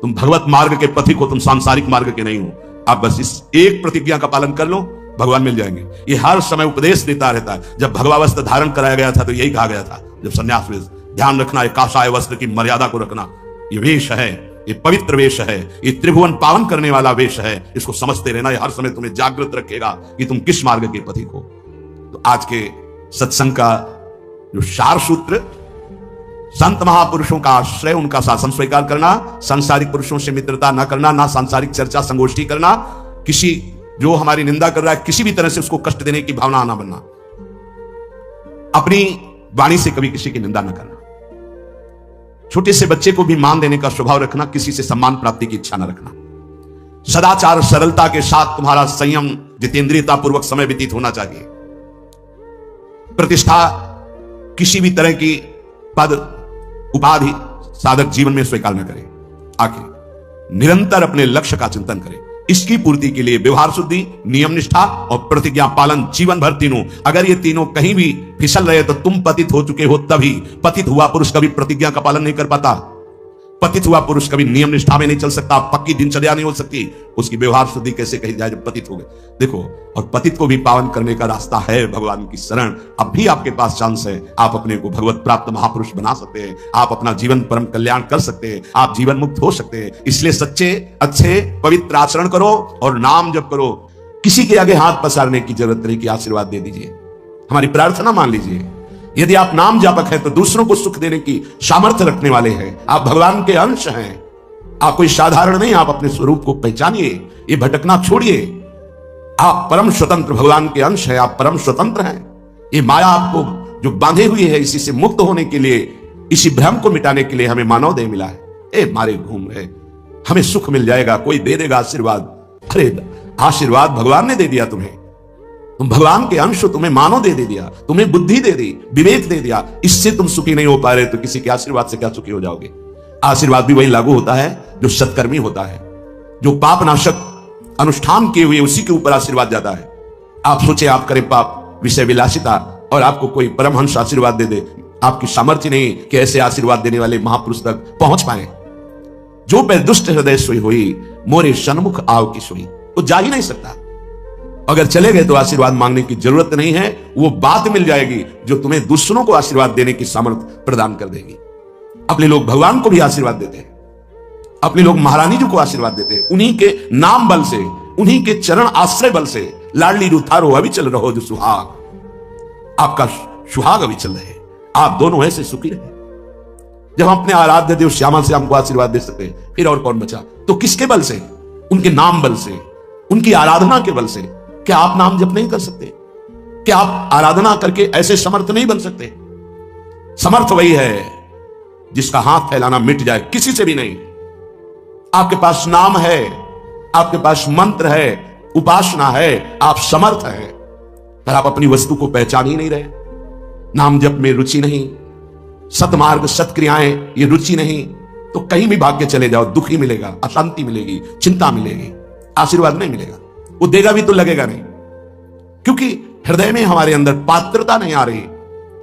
A: तुम भगवत मार्ग के पथिक हो, तुम सांसारिक मार्ग के नहीं हो। आप बस इस एक प्रतिज्ञा का पालन कर लो, भगवान मिल जाएंगे। ये हर समय उपदेश देता रहता है। जब भगवावस्त्र धारण कराया गया था तो यही कहा गया था, जब संन्यास वेश, ध्यान रखना, ये काषाय वस्त्र की मर्यादा को रखना। ये वेश है, ये पवित्र वेश है, ये त्रिभुवन पावन करने वाला वेश है, इसको समझते रहना। ये हर समय तुम्हें जागृत रखेगा कि तुम किस मार्ग के पथिक हो। तो आज के सत्संग का जो सार सूत्र, संत महापुरुषों का आश्रय, उनका शासन स्वीकार करना, सांसारिक पुरुषों से मित्रता न करना, ना सांसारिक चर्चा संगोष्ठी करना, किसी जो हमारी निंदा कर रहा है किसी भी तरह से उसको कष्ट देने की भावना ना बनना, अपनी वाणी से कभी किसी की निंदा न करना, छोटे से बच्चे को भी मान देने का स्वभाव रखना, किसी से सम्मान प्राप्ति की इच्छा न रखना, सदाचार सरलता के साथ तुम्हारा संयम जितेंद्रियता पूर्वक समय व्यतीत होना चाहिए, प्रतिष्ठा किसी भी तरह की पद उपाधि साधक जीवन में स्वीकार न करे, आखिर निरंतर अपने लक्ष्य का चिंतन करे। इसकी पूर्ति के लिए व्यवहार शुद्धि, नियम निष्ठा और प्रतिज्ञा पालन जीवन भर तीनों। अगर ये तीनों कहीं भी फिसल रहे तो तुम पतित हो चुके हो। तभी पतित हुआ पुरुष कभी प्रतिज्ञा का पालन नहीं कर पाता। पतित हुआ पुरुष कभी नियम निष्ठा में नहीं चल सकता, पक्की दिनचर्या नहीं हो सकती, उसकी व्यवहार शुद्धि कैसे कही जाए जब पतित हो गए। देखो, और पतित को भी पावन करने का रास्ता है भगवान की शरण। अब भी आपके पास चांस है, आप अपने को भगवत प्राप्त महापुरुष बना सकते हैं, आप अपना जीवन परम कल्याण कर सकते हैं, आप जीवन मुक्त हो सकते हैं। इसलिए सच्चे अच्छे पवित्र आचरण करो और नाम जप करो। किसी के आगे हाथ पसारने की जरूरत नहीं कि आशीर्वाद दे दीजिए, हमारी प्रार्थना मान लीजिए। यदि आप नाम जापक हैं तो दूसरों को सुख देने की सामर्थ्य रखने वाले हैं, आप भगवान के अंश हैं, आप कोई साधारण नहीं, आप अपने स्वरूप को पहचानिए, ये भटकना छोड़िए। आप परम स्वतंत्र भगवान के अंश हैं, आप परम स्वतंत्र हैं। ये माया आपको जो बांधे हुई है, इसी से मुक्त होने के लिए, इसी भ्रम को मिटाने के लिए हमें मानव देह मिला है। ए मारे घूम रहे, हमें सुख मिल जाएगा, कोई दे देगा आशीर्वाद। अरे आशीर्वाद भगवान ने दे दिया तुम्हें, तुम भगवान के अंश हो, तुम्हें मानव दे दिया, तुम्हें बुद्धि दे दी, विवेक दे दिया। इससे तुम सुखी नहीं हो पा रहे तो किसी के आशीर्वाद से क्या सुखी हो जाओगे। आशीर्वाद भी वही लागू होता है जो सत्कर्मी होता है, जो पाप नाशक अनुष्ठान किए हुए उसी के ऊपर आशीर्वाद जाता है। आप सोचे आप करें पाप, विषय विलासिता, और आपको कोई परमहंस आशीर्वाद दे दे, आपकी सामर्थ्य नहीं कि ऐसे आशीर्वाद देने वाले महापुरुष तक पहुंच पाए। जो पे दुष्ट हृदय सोई हुई, मोरे सन्मुख आव की सोई, वो जा ही नहीं सकता। अगर चले गए तो आशीर्वाद मांगने की जरूरत नहीं है, वो बात मिल जाएगी जो तुम्हें दूसरों को आशीर्वाद देने की सामर्थ्य प्रदान कर देगी। अपने लोग भगवान को भी आशीर्वाद देते हैं, अपने लोग महारानी जी को आशीर्वाद देते हैं, उन्हीं के नाम बल से, उन्हीं के चरण आश्रय बल से। लाडली रुथारो अविचल रहो जो सुहाग, आपका सुहाग अविचल रहे, आप दोनों ऐसे सुखी रहे। जब हम अपने आराध्य देव श्यामा से हमको आशीर्वाद दे सकते हैं, फिर और कौन बचा। तो किसके बल से? उनके नाम बल से, उनकी आराधना के बल से। क्या आप नाम जप नहीं कर सकते? क्या आप आराधना करके ऐसे समर्थ नहीं बन सकते? समर्थ वही है जिसका हाथ फैलाना मिट जाए, किसी से भी नहीं। आपके पास नाम है, आपके पास मंत्र है, उपासना है, आप समर्थ हैं, पर आप अपनी वस्तु को पहचान ही नहीं रहे। नाम जप में रुचि नहीं, सतमार्ग सत्क्रियाएं ये रुचि नहीं, तो कहीं भी भाग के चले जाओ, दुख ही मिलेगा, अशांति मिलेगी, चिंता मिलेगी, आशीर्वाद नहीं मिलेगा। वो देगा भी तो लगेगा नहीं, क्योंकि हृदय में हमारे अंदर पात्रता नहीं आ रही।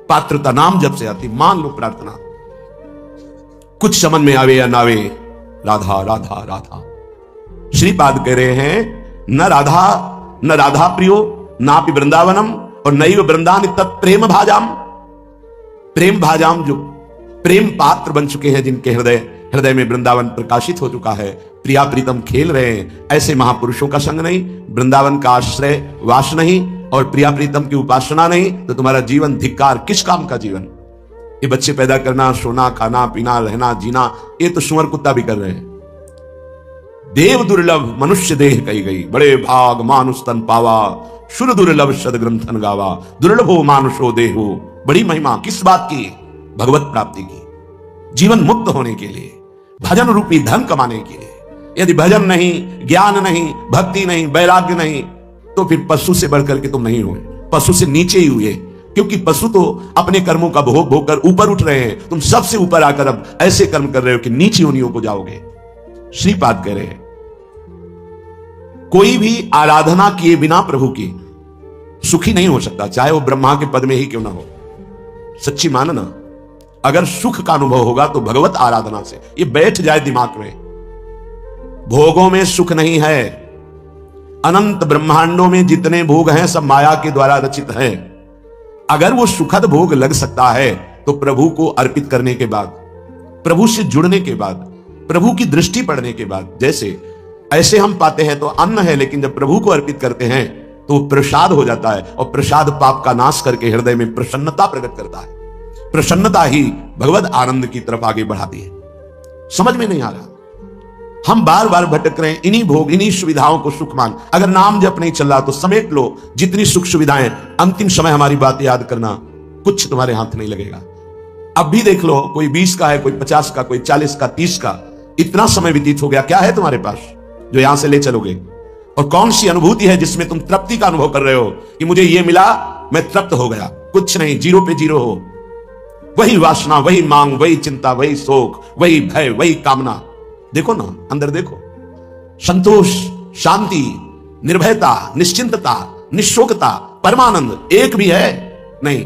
A: पात्रता नाम जब से आती। मान लो प्रार्थना कुछ समझ में आवे या ना आवे, राधा राधा राधा। श्रीपाद कह रहे हैं, न राधा प्रियो नापि वृंदावनम और नैव वृंदावन तत् प्रेम भाजाम। प्रेम भाजाम, जो प्रेम पात्र बन चुके हैं, जिनके हृदय में वृंदावन प्रकाशित हो चुका है, प्रिया प्रीतम खेल रहे हैं, ऐसे महापुरुषों का संग नहीं, वृंदावन का आश्रय वास नहीं, और प्रिया प्रीतम की उपासना नहीं, तो तुम्हारा जीवन धिक्कार। किस काम का जीवन? ये बच्चे पैदा करना, सोना, खाना, पीना, रहना, जीना, ये तो सुअर कुत्ता भी कर रहे हैं। देव दुर्लभ मनुष्य देह कही गई, बड़े भाग मानुष तन पावा, सुर दुर्लभ सदग्रंथन गावा, दुर्लभो मानुषो देहो। बड़ी महिमा किस बात की? भगवत प्राप्ति की, जीवन मुक्त होने के लिए, भजन रूपी धन कमाने के लिए। यदि भजन नहीं, ज्ञान नहीं, भक्ति नहीं, वैराग्य नहीं, तो फिर पशु से बढ़कर के तुम नहीं हुए, पशु से नीचे ही हुए। क्योंकि पशु तो अपने कर्मों का भोग भोग कर ऊपर उठ रहे हैं, तुम सबसे ऊपर आकर अब ऐसे कर्म कर रहे हो कि नीचे योनियों को जाओगे। श्रीपाद कह रहे हैं, कोई भी आराधना किए बिना प्रभु की सुखी नहीं हो सकता, चाहे वो ब्रह्मा के पद में ही क्यों ना हो। सच्ची मानना, अगर सुख का अनुभव होगा तो भगवत आराधना से। ये बैठ जाए दिमाग में, भोगों में सुख नहीं है। अनंत ब्रह्मांडों में जितने भोग हैं सब माया के द्वारा रचित हैं। अगर वो सुखद भोग लग सकता है तो प्रभु को अर्पित करने के बाद, प्रभु से जुड़ने के बाद, प्रभु की दृष्टि पड़ने के बाद, जैसे ऐसे हम पाते हैं तो अन्न है, लेकिन जब प्रभु को अर्पित करते हैं तो प्रसाद हो जाता है, और प्रसाद पाप का नाश करके हृदय में प्रसन्नता प्रकट करता है। प्रसन्नता ही भगवत आनंद की तरफ आगे बढ़ाती है। समझ में नहीं आ रहा, हम बार बार भटक रहे हैं इन्हीं भोग, इन्हीं सुविधाओं को सुख मान। अगर नाम जप नहीं चल रहा तो समेट लो जितनी सुख सुविधाएं। अंतिम समय हमारी बात याद करना, कुछ तुम्हारे हाथ नहीं लगेगा। अब भी देख लो, कोई 20 का है, कोई 50 का, कोई 40 का, 30 का, इतना समय व्यतीत हो गया। क्या है तुम्हारे पास जो यहां से ले चलोगे? और कौन सी अनुभूति है जिसमें तुम तृप्ति का अनुभव कर रहे हो कि मुझे ये मिला, मैं तृप्त हो गया? कुछ नहीं, जीरो पे जीरो हो। वही वासना, वही मांग, वही चिंता, वही शोक, वही भय, वही कामना। देखो ना, अंदर देखो। संतोष, शांति, निर्भयता, निश्चिंतता, निशोकता, परमानंद एक भी है नहीं,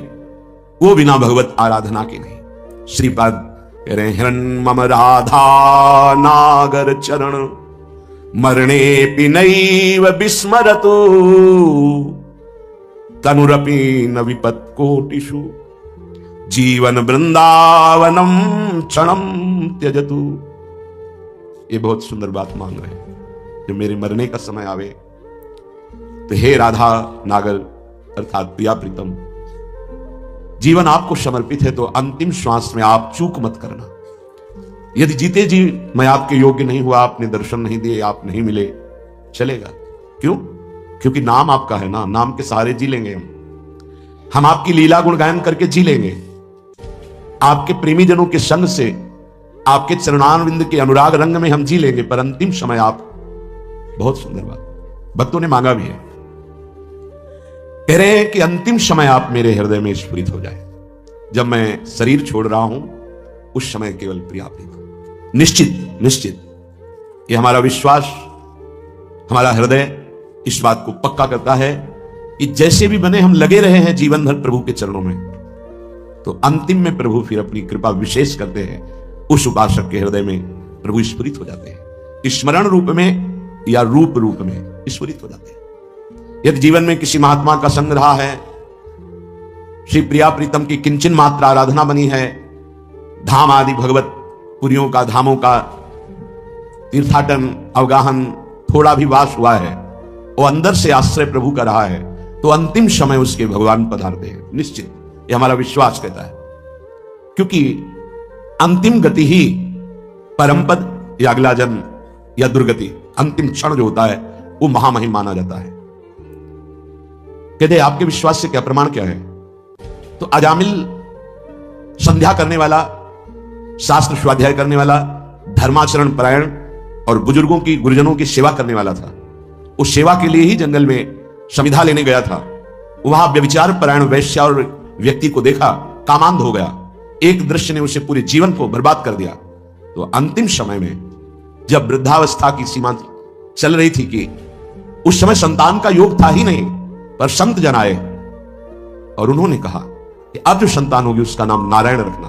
A: वो बिना भगवत आराधना के नहीं। श्रीपाद कह रहे हिरण्मम राधा नागर चरण मरणे पिनैव विस्मरतु तनुरपि न विपत् कोटिषु जीवन वृंदावनम क्षणम त्यजतु। ये बहुत सुंदर बात मांग रहे हैं। जब मेरे मरने का समय आवे तो हे राधा नागर अर्थात प्रिया प्रीतम, जीवन आपको समर्पित है, तो अंतिम श्वास में आप चूक मत करना। यदि जीते जी मैं आपके योग्य नहीं हुआ, आपने दर्शन नहीं दिए, आप नहीं मिले, चलेगा। क्यों? क्योंकि नाम आपका है ना, नाम के सहारे जी लेंगे हम आपकी लीला गुण गायन करके जी लेंगे, आपके प्रेमी जनों के संग से, आपके चरणारविंद के अनुराग रंग में हम जी लेंगे। पर अंतिम समय आप, बहुत सुंदर बात भक्तों ने मांगा भी है, कह रहे हैं कि अंतिम समय आप मेरे हृदय में स्फुरित हो जाए। जब मैं शरीर छोड़ रहा हूं उस समय केवल प्रिया प्रीतम। निश्चित निश्चित ये हमारा विश्वास, हमारा हृदय इस बात को पक्का करता है कि जैसे भी बने हम लगे रहे हैं जीवन भर प्रभु के चरणों में, तो अंतिम में प्रभु फिर अपनी कृपा विशेष करते हैं। उस उपासक के हृदय में प्रभु स्फुरित हो जाते हैं, स्मरण रूप में या रूप रूप में स्फुरित हो जाते हैं। यदि जीवन में किसी महात्मा का संग रहा है, श्री प्रिया प्रीतम की किंचन मात्र आराधना बनी है, धाम आदि भगवत पुरियों का, धामों का तीर्थाटन अवगाहन थोड़ा भी वास हुआ है, वो अंदर से आश्रय प्रभु का रहा है, तो अंतिम समय उसके भगवान पधारते हैं। निश्चित ये हमारा विश्वास कहता है, क्योंकि अंतिम गति ही परम पद या अगला जन्म या दुर्गति, अंतिम क्षण जो होता है वो महामहिम माना जाता है। कहते आपके विश्वास से क्या प्रमाण क्या है? तो अजामिल संध्या करने वाला, शास्त्र स्वाध्याय करने वाला, धर्माचरण परायण और बुजुर्गों की, गुरुजनों की सेवा करने वाला था। उस सेवा के लिए ही जंगल में समिधा लेने गया था। वहां व्यभिचार परायण वैश्या और व्यक्ति को देखा, कामांध हो गया। एक दृश्य ने उसे पूरे जीवन को बर्बाद कर दिया। तो अंतिम समय में जब वृद्धावस्था की सीमा चल रही थी कि उस समय संतान का योग था ही नहीं, पर संत जन आए और उन्होंने कहा कि अब जो संतान होगी उसका नाम नारायण रखना।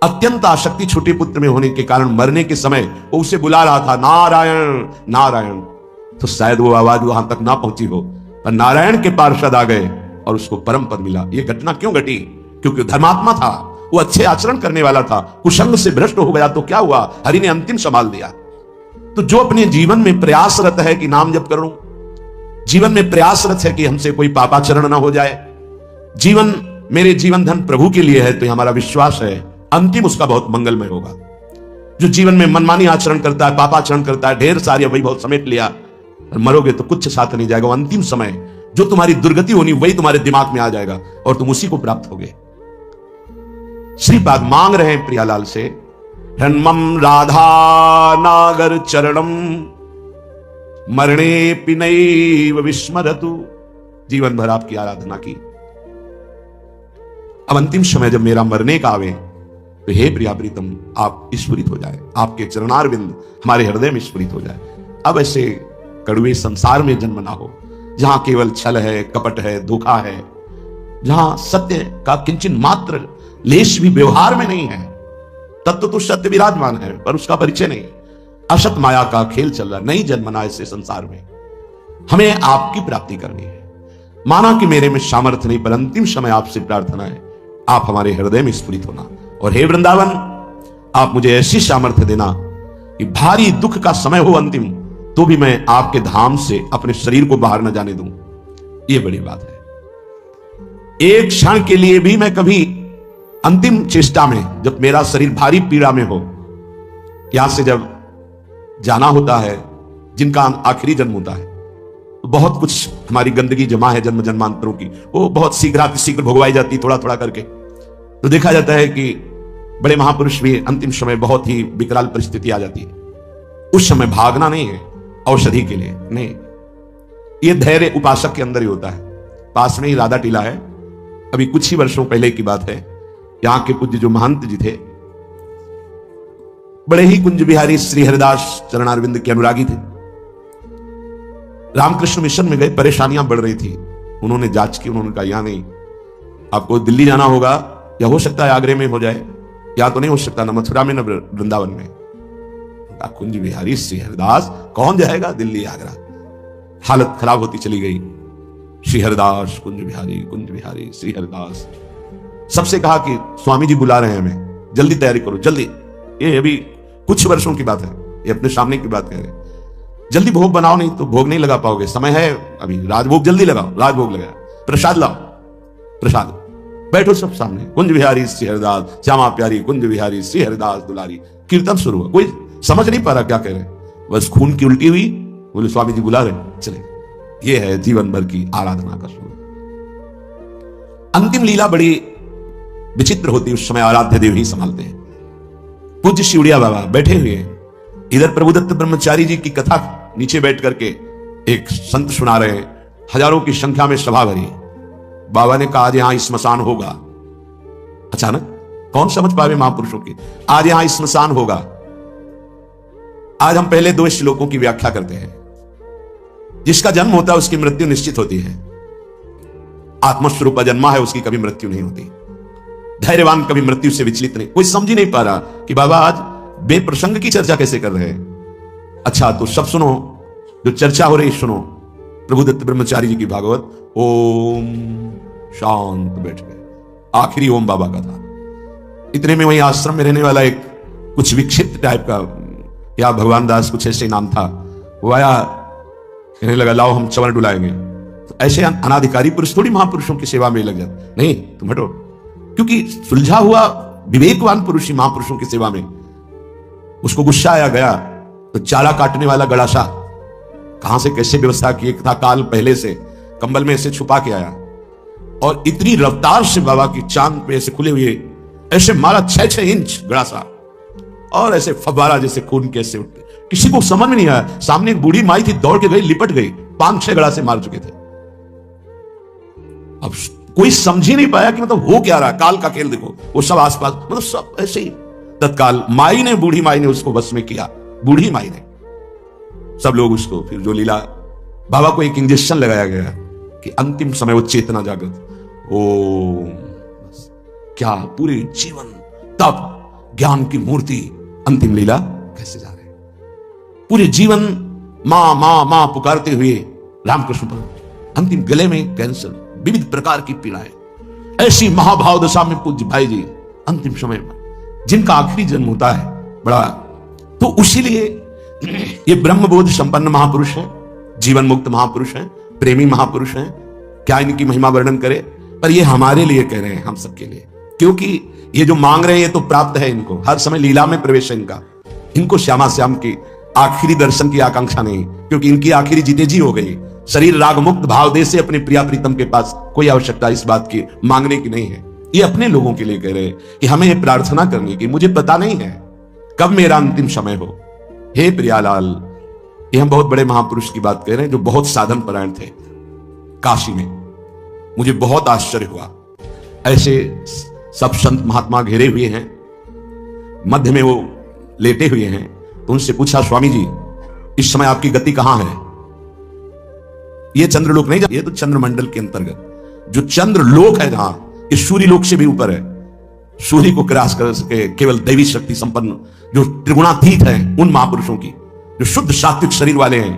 A: अत्यंत आसक्ति छोटे पुत्र में होने के कारण मरने के समय वो उसे बुला रहा था, नारायण नारायण। तो शायद वो आवाज वहां तक ना पहुंची हो, पर नारायण के पार्षद आ गए और उसको परम पद मिला। ये घटना क्यों घटी? क्योंकि धर्मात्मा था, वो अच्छे आचरण करने वाला था। कुसंग से भ्रष्ट हो गया तो क्या हुआ? हरि ने अंतिम संभाल दिया। तो जो अपने जीवन में प्रयासरत है कि नाम जप करूं, जीवन में प्रयासरत है कि हमसे कोई पापाचरण ना हो जाए, जीवन मेरे जीवन धन प्रभु के लिए है, तो हमारा विश्वास है अंतिम उसका बहुत मंगलमय होगा। जो जीवन में मनमानी आचरण करता है, पापाचरण करता है, ढेर सारी वही बहुत समेट लिया, और मरोगे तो कुछ साथ नहीं जाएगा। अंतिम समय जो तुम्हारी दुर्गति होनी वही तुम्हारे दिमाग में आ जाएगा और तुम उसी को प्राप्त होगे। श्रीपाद मांग रहे हैं प्रियालाल से, हन्मम राधा नागर चरणम मरणे पिनैव विस्मरतु। जीवन भर आपकी आराधना की, अब अंतिम समय जब मेरा मरने का आवे तो हे प्रिया प्रीतम आप स्फुरित हो जाए, आपके चरणारविंद हमारे हृदय में स्फुरित हो जाए। अब ऐसे कड़वे संसार में जन्म ना हो, जहां केवल छल है, कपट है, धोखा है, जहां सत्य का किंचन मात्र लेश भी व्यवहार में नहीं है। तत्व तो सत्य विराजमान है पर उसका परिचय नहीं, असत माया का खेल चल रहा। नहीं जन्मना ऐसे संसार में, हमें आपकी प्राप्ति करनी है। माना कि मेरे में सामर्थ्य नहीं, पर अंतिम समय आपसे प्रार्थना है आप हमारे हृदय में स्फुरित होना। और हे वृंदावन, आप मुझे ऐसी सामर्थ्य देना कि भारी दुख का समय हो अंतिम, तो भी मैं आपके धाम से अपने शरीर को बाहर न जाने दूं। यह बड़ी बात है। एक क्षण के लिए भी मैं कभी अंतिम चेष्टा में, जब मेरा शरीर भारी पीड़ा में हो, यहां से जब जाना होता है, जिनका आखिरी जन्म होता है, तो बहुत कुछ हमारी गंदगी जमा है जन्म जन्मांतरों की, वो बहुत शीघ्र भुगवाई जाती थोड़ा थोड़ा करके। तो देखा जाता है कि बड़े महापुरुष भी अंतिम समय बहुत ही विकराल परिस्थिति आ जाती है। उस समय भागना नहीं है औषधि के लिए, नहीं, ये धैर्य उपासक के अंदर ही होता है। पास में ही राधा टीला है, अभी कुछ ही वर्षों पहले की बात है। यहां के पूज्य जो महंत जी थे, बड़े ही कुंज बिहारी श्री हरिदास चरणारविंद के अनुरागी थे। रामकृष्ण मिशन में गए, परेशानियां बढ़ रही थी। उन्होंने जांच की, उन्होंने कहा यहां नहीं, आपको दिल्ली जाना होगा या हो सकता है आगरे में हो जाए, या तो नहीं हो सकता, न मथुरा में न वृंदावन में। कुंज बिहारी श्री हरिदास, कौन जाएगा दिल्ली आगरा। हालत खराब होती चली गई। श्री हरिदास कुंज बिहारी श्री हरिदास। सबसे कहा कि स्वामी जी बुला रहे हैं हमें, जल्दी तैयारी करो जल्दी। ये अभी कुछ वर्षों की बात है, ये अपने सामने की बात कह रहे हैं। जल्दी भोग बनाओ, नहीं तो भोग नहीं लगा पाओगे, समय है अभी, राजभोग जल्दी लगाओ। राजभोग लगाया, प्रसाद लाओ, प्रसाद। बैठो सब सामने। कुंज बिहारी श्री हरिदास, श्यामा प्यारी कुंज बिहारी श्री हरिदास दुलारी। कीर्तन शुरू हुआ, कोई समझ नहीं पा रहा क्या कह रहे, बस खून की उल्टी हुई। बोले स्वामी जी बुला रहे, चले। ये है जीवन भर की आराधना का स्वरूप। अंतिम लीला बड़ी विचित्र होती, उस समय आराध्य देव ही संभालते हैं। पूज्य शिवड़िया बाबा बैठे हुए हैं, इधर प्रभुदत्त ब्रह्मचारी जी की कथा नीचे बैठ करके एक संत सुना रहे हैं। हजारों की संख्या में सभा भरी। बाबा ने कहा आज यहां स्मशान होगा। अचानक कौन समझ पावे महापुरुषों की, आज यहां स्मशान होगा। आज हम पहले 2 श्लोकों की व्याख्या करते हैं। जिसका जन्म होता है उसकी मृत्यु निश्चित होती है। आत्मस्वरूप जन्मा है, उसकी कभी मृत्यु नहीं होती। धैर्यवान कभी मृत्यु से विचलित नहीं। कोई समझ ही नहीं पा रहा कि बाबा आज बेप्रसंग की चर्चा कैसे कर रहे हैं। अच्छा तो सब सुनो, जो चर्चा हो रही सुनो। प्रभुदत्त ब्रह्मचारी जी की भागवत। ओम शांत बैठ गए। आखिरी ओम बाबा का था। इतने में वही आश्रम में रहने वाला एक कुछ विक्षिप्त टाइप का, या भगवान दास कुछ ऐसे नाम था, वो आया, कहने लगा लाओ हम चवर डुलाएंगे। तो ऐसे अनाधिकारी पुरुष थोड़ी महापुरुषों की सेवा में लग जाते। नहीं तुम हटो, क्योंकि सुलझा हुआ विवेकवान पुरुष ही महापुरुषों की सेवा में। उसको गुस्सा आया, गया तो चारा काटने वाला गड़ासा कहां से कैसे व्यवस्था की था, काल पहले से कंबल में ऐसे छुपा के आया और इतनी रफ्तार से बाबा की चांद पे ऐसे खुले हुए ऐसे मारा 6-6 इंच गड़ासा, और ऐसे फव्वारा जैसे खून कैसे उठते। किसी को समझ में नहीं आया। सामने एक बूढ़ी माई थी, दौड़ के गई, लिपट गई। 5-6 गड़ासे मार चुके थे। अब कोई समझ ही नहीं पाया कि मतलब हो क्या रहा। काल का खेल देखो, वो सब आसपास, मतलब सब ऐसे ही। तत्काल माई ने, बूढ़ी माई ने उसको बस में किया। बूढ़ी माई ने, सब लोग उसको, फिर जो लीला, बाबा को एक इंजेक्शन लगाया गया कि अंतिम समय वो चेतना जागृत। ओ क्या पूरे जीवन तप ज्ञान की मूर्ति, अंतिम लीला कैसे जा रहे, पूरे जीवन मां मां मां पुकारते हुए रामकृष्ण पर। अंतिम गले में कैंसर, विविध प्रकार की पीड़ाएं। ऐसी महाभाव दशा में पूज्य भाई जी अंतिम समय में, जिनका आखिरी जन्म होता है बड़ा, तो उसीलिए ये ब्रह्मबोध संपन्न महापुरुष हैं, जीवन मुक्त महापुरुष हैं, प्रेमी महापुरुष हैं। क्या इनकी महिमा वर्णन करे, पर ये हमारे लिए कह रहे हैं, हम सबके लिए। क्योंकि ये जो मांग रहे हैं ये तो प्राप्त है इनको, हर समय लीला में प्रवेश है इनका। इनको श्यामा श्याम की आखिरी दर्शन की आकांक्षा नहीं, क्योंकि इनकी आखिरी जीते जी हो गई। शरीर राग मुक्त भाव दे से अपने प्रिया प्रीतम के पास कोई आवश्यकता इस बात की मांगने की नहीं है। ये अपने लोगों के लिए कह रहे हैं कि हमें ये प्रार्थना करनी कि मुझे पता नहीं है कब मेरा अंतिम समय हो। हे प्रियालाल, ये हम बहुत बड़े महापुरुष की बात कह रहे हैं जो बहुत साधन परायण थे काशी में। मुझे बहुत आश्चर्य हुआ, ऐसे सब संत महात्मा घेरे हुए हैं, मध्य में वो लेटे हुए हैं। तो उनसे पूछा, स्वामी जी इस समय आपकी गति कहां है? ये चंद्रलोक नहीं, ये तो चंद्रमंडल के अंतर्गत जो चंद्रलोक है, जहां इस सूर्य लोक से भी ऊपर है। सूर्य को क्रॉस कर सके केवल दैवी शक्ति संपन्न जो त्रिगुणातीत है, उन महापुरुषों की, जो शुद्ध सात्विक शरीर वाले हैं,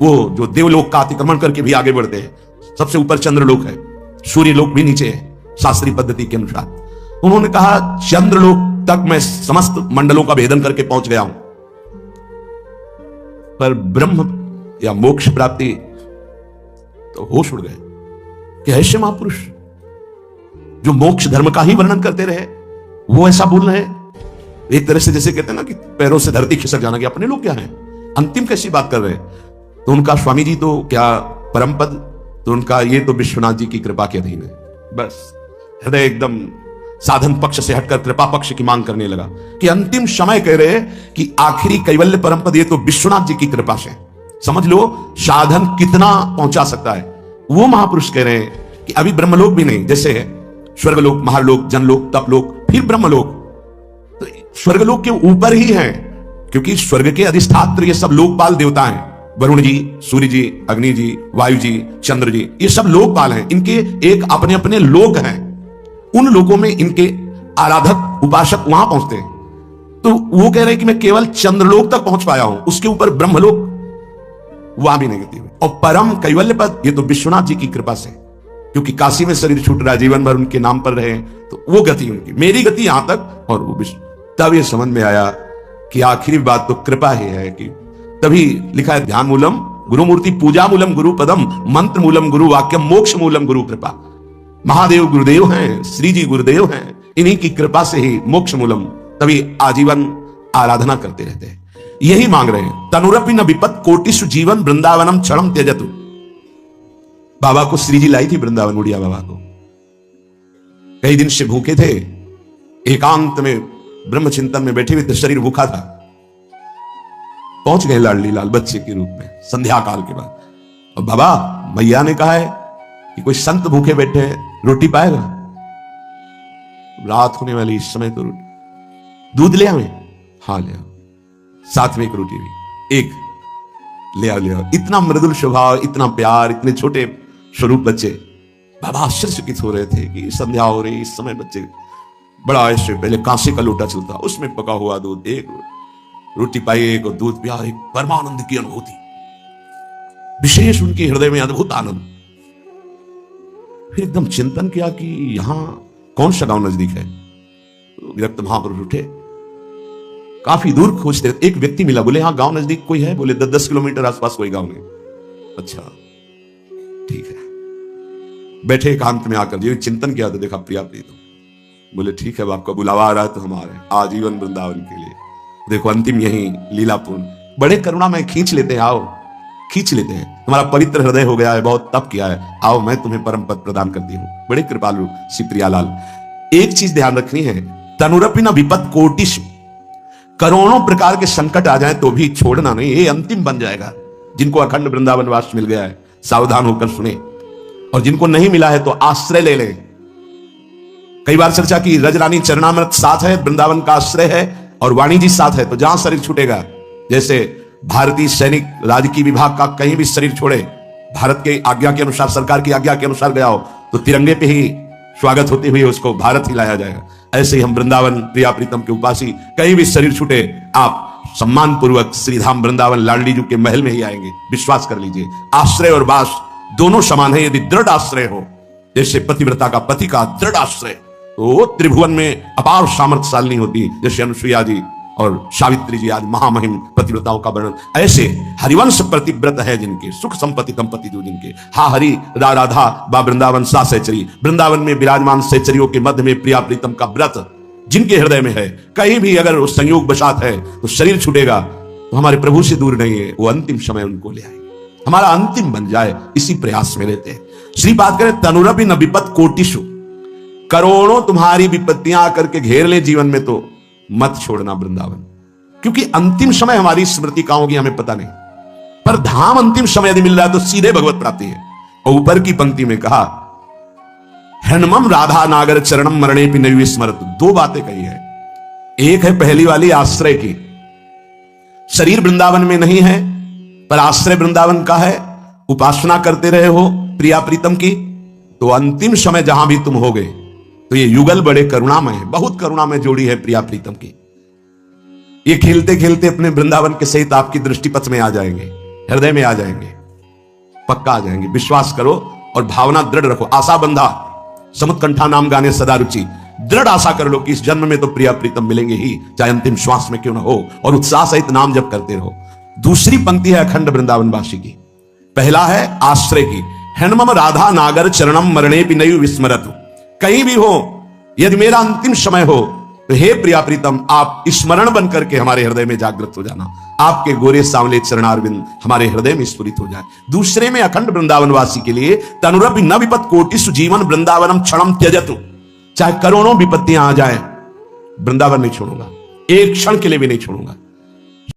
A: वो जो देवलोक का अतिक्रमण करके भी आगे बढ़ते हैं। सबसे ऊपर चंद्रलोक है, सूर्य लोक भी नीचे है शास्त्रीय पद्धति के अनुसार। उन्होंने कहा चंद्रलोक तक मैं समस्त मंडलों का भेदन करके पहुंच गया हूं, पर ब्रह्म या मोक्ष प्राप्ति तो होश उड़ गए कि ऐसे महापुरुष जो मोक्ष धर्म का ही वर्णन करते रहे, वो ऐसा बोल रहे हैं। एक तरह से जैसे कहते हैं ना कि पैरों से धरती खिसक जाना, कि अपने लोग क्या हैं, अंतिम कैसी बात कर रहे हैं। तो उनका स्वामी जी तो क्या परम पद, तो उनका ये तो विश्वनाथ जी की कृपा के अधीन है। बस हृदय एकदम साधन पक्ष से हटकर कृपा पक्ष की मांग करने लगा कि अंतिम समय कह रहे कि आखिरी कैवल्य परम पद ये तो विश्वनाथ जी की कृपा से। समझ लो साधन कितना पहुंचा सकता है। वो महापुरुष कह रहे हैं कि अभी ब्रह्मलोक भी नहीं, जैसे है स्वर्गलोक, महालोक, जनलोक, तपलोक, फिर ब्रह्मलोक। तो स्वर्गलोक के ऊपर ही है, क्योंकि स्वर्ग के अधिष्ठात्र ये सब लोकपाल देवता हैं। वरुण जी, सूर्य जी, अग्नि जी, वायु जी, चंद्र जी, ये सब लोकपाल हैं। इनके एक अपने अपने लोक हैं। उन लोकों में इनके आराधक उपासक वहां पहुंचते हैं, तो वो कह रहे हैं कि मैं केवल चंद्रलोक तक पहुंच पाया हूं, उसके ऊपर ब्रह्मलोक वहां भी नहीं गति हुई। और परम कैवल्य पद ये तो विश्वनाथ जी की कृपा से, क्योंकि काशी में शरीर छूट रहा, जीवन भर उनके नाम पर रहे, तो वो गति उनकी, मेरी गति यहां तक और वो विश्व। तब ये समझ में आया कि आखिरी बात तो कृपा ही है। कि तभी लिखा है ध्यान मूलम गुरु मूर्ति, पूजा मूलम गुरु पदम, मंत्र मूलम गुरु वाक्यम, मोक्ष मूलम गुरु कृपा। महादेव गुरुदेव हैं, श्री जी गुरुदेव हैं, इन्हीं की कृपा से ही मोक्ष मूलम, तभी आजीवन आराधना करते रहते हैं। यही मांग रहे हैं, तनुरपि न विपत कोटिषु जीवन वृंदावनम क्षणम त्यजतु। बाबा को श्री जी लाई थी वृंदावन, उड़िया बाबा को, कई दिन से भूखे थे, एकांत में ब्रह्म चिंतन में बैठे हुए थे, शरीर भूखा था। पहुंच गए लाडली लाल बच्चे के रूप में संध्या काल के बाद, और बाबा मैया ने कहा है कि कोई संत भूखे बैठे हैं, रोटी पाएगा? रात होने वाली इस समय तो दूध ले आवे? हाँ ले आओ, साथ में एक रोटी भी, एक ले आओ ले आओ। इतना मृदुल स्वभाव, इतना प्यार, इतने छोटे स्वरूप बच्चे। बाबा आश्चर्यचकित हो रहे थे कि संध्या हो रही, इस समय बच्चे बड़ा ऐसे, पहले कांसे का लोटा चलता, उसमें पका हुआ दूध, एक रोटी पाई, एक दूध पिया, एक परमानंद की अनुभूति, विशेष उनके हृदय में अद्भुत आनंद। फिर एकदम चिंतन किया कि यहां कौन सा गांव नजदीक है। तो विरक्त महापुरुष उठे, काफी दूर खोजते, एक व्यक्ति मिला, बोले हाँ गांव नजदीक कोई है? बोले 10 किलोमीटर आसपास कोई गांव नहीं। अच्छा ठीक है। बैठे एकांत में आकर जी चिंतन किया तो देखा प्रिया प्रीतम। बोले ठीक है, अब आपका बुलावा आ रहा है तो हम आ रहे हैं आजीवन वृंदावन के लिए। देखो अंतिम यही लीलापूर्ण, बड़े करुणा में खींच लेते हैं, आओ खींच लेते हैं, तुम्हारा पवित्र हृदय हो गया है, बहुत तप किया है, आओ मैं तुम्हें परम पद प्रदान करती हूं। बड़े कृपालु श्री प्रियालाल। एक चीज ध्यान रखनी है, तनुरपि न विपत कोटिषु, करोड़ों प्रकार के संकट आ जाए तो भी छोड़ना नहीं, ये अंतिम बन जाएगा। जिनको अखंड वृंदावन वास मिल गया है सावधान होकर सुने, और जिनको नहीं मिला है तो आश्रय ले लें। कई बार चर्चा की, रजरानी चरणामृत साथ है, वृंदावन का आश्रय है, और वाणी जी साथ है, तो जहां शरीर छूटेगा, जैसे भारतीय सैनिक राजकीय विभाग का कहीं भी शरीर छोड़े, भारत के आज्ञा के अनुसार, सरकार की आज्ञा के अनुसार गया हो, तो तिरंगे पे ही स्वागत होते हुए उसको भारत ही लाया जाएगा। ऐसे ही हम वृंदावन प्रिया प्रीतम के उपासी, कहीं भी शरीर छूटे, आप सम्मान पूर्वक श्रीधाम वृंदावन लाडली जी के महल में ही आएंगे, विश्वास कर लीजिए। आश्रय और वास दोनों समान है। यदि दृढ़ आश्रय हो, जैसे पतिव्रता का पति का दृढ़ आश्रय, तो त्रिभुवन में अपार सामर्थ्यशालिनी होती, जैसे अनुसुईया जी और सावित्री जी आज महामहिम पतिव्रताओं का वर्णन। ऐसे हरिवंश प्रतिव्रत है जिनके, सुख संपत्ति दंपति जो जिनके, हा हरि रा राधा बा वृंदावन सा सैचरी, वृंदावन में विराजमान सैचरियों के मध्य में प्रिया प्रीतम का व्रत जिनके हृदय में है, कहीं भी अगर उस संयोग बसात है तो शरीर छूटेगा तो हमारे प्रभु से दूर नहीं है, वो अंतिम समय उनको ले आएंगे, हमारा अंतिम बन जाए, इसी प्रयास में रहते हैं। श्री बात करें, तनुरपि न विपत कोटिषु, करोड़ों तुम्हारी विपत्तियां आकर के घेर ले जीवन में तो मत छोड़ना वृंदावन, क्योंकि अंतिम समय हमारी स्मृति कहां होगी हमें पता नहीं, पर धाम अंतिम समय यदि मिल रहा है तो सीधे भगवत प्राप्ति है। और ऊपर की पंक्ति में कहा, हनुमम राधा नागर चरणम मरणे भी नहीं स्मरत। दो बातें कही है, एक है पहली वाली आश्रय की, शरीर वृंदावन में नहीं है पर आश्रय वृंदावन का है, उपासना करते रहे हो प्रिया प्रीतम की, तो अंतिम समय जहां भी तुम होगे, तो ये युगल बड़े करुणामय है, बहुत करुणामय जोड़ी है प्रिया प्रीतम की। ये खेलते खेलते अपने वृंदावन के सहित आपकी दृष्टिपथ में आ जाएंगे, हृदय में आ जाएंगे, पक्का आ जाएंगे। विश्वास करो और भावना दृढ़ रखो। आशा बंधा समुत्कंठा नाम गाने सदा रुचि, दृढ़ आशा कर लो कि इस जन्म में तो प्रिया प्रीतम मिलेंगे ही, चाहे अंतिम श्वास में क्यों ना हो, और उत्साह सहित नाम जप करते रहो। दूसरी पंक्ति है अखंड वृंदावन वासी की, पहला है आश्रय की, हनुमम राधा नागर चरणम मरणे भी नहीं विस्मरतु। कहीं भी हो, यदि मेरा अंतिम समय हो तो हे प्रिया प्रीतम आप स्मरण बन करके हमारे हृदय में जागृत हो जाना, आपके गोरे सांवले चरणारविंद हमारे हृदय में स्फुरित हो जाए। दूसरे में अखंड वृंदावन वासी के लिए, तनुरपि न विपत कोटिषु जीवन वृंदावनम क्षणम त्यजतु, चाहे करोड़ों विपत्तियां आ जाए वृंदावन नहीं छोड़ूंगा, एक क्षण के लिए भी नहीं छोड़ूंगा।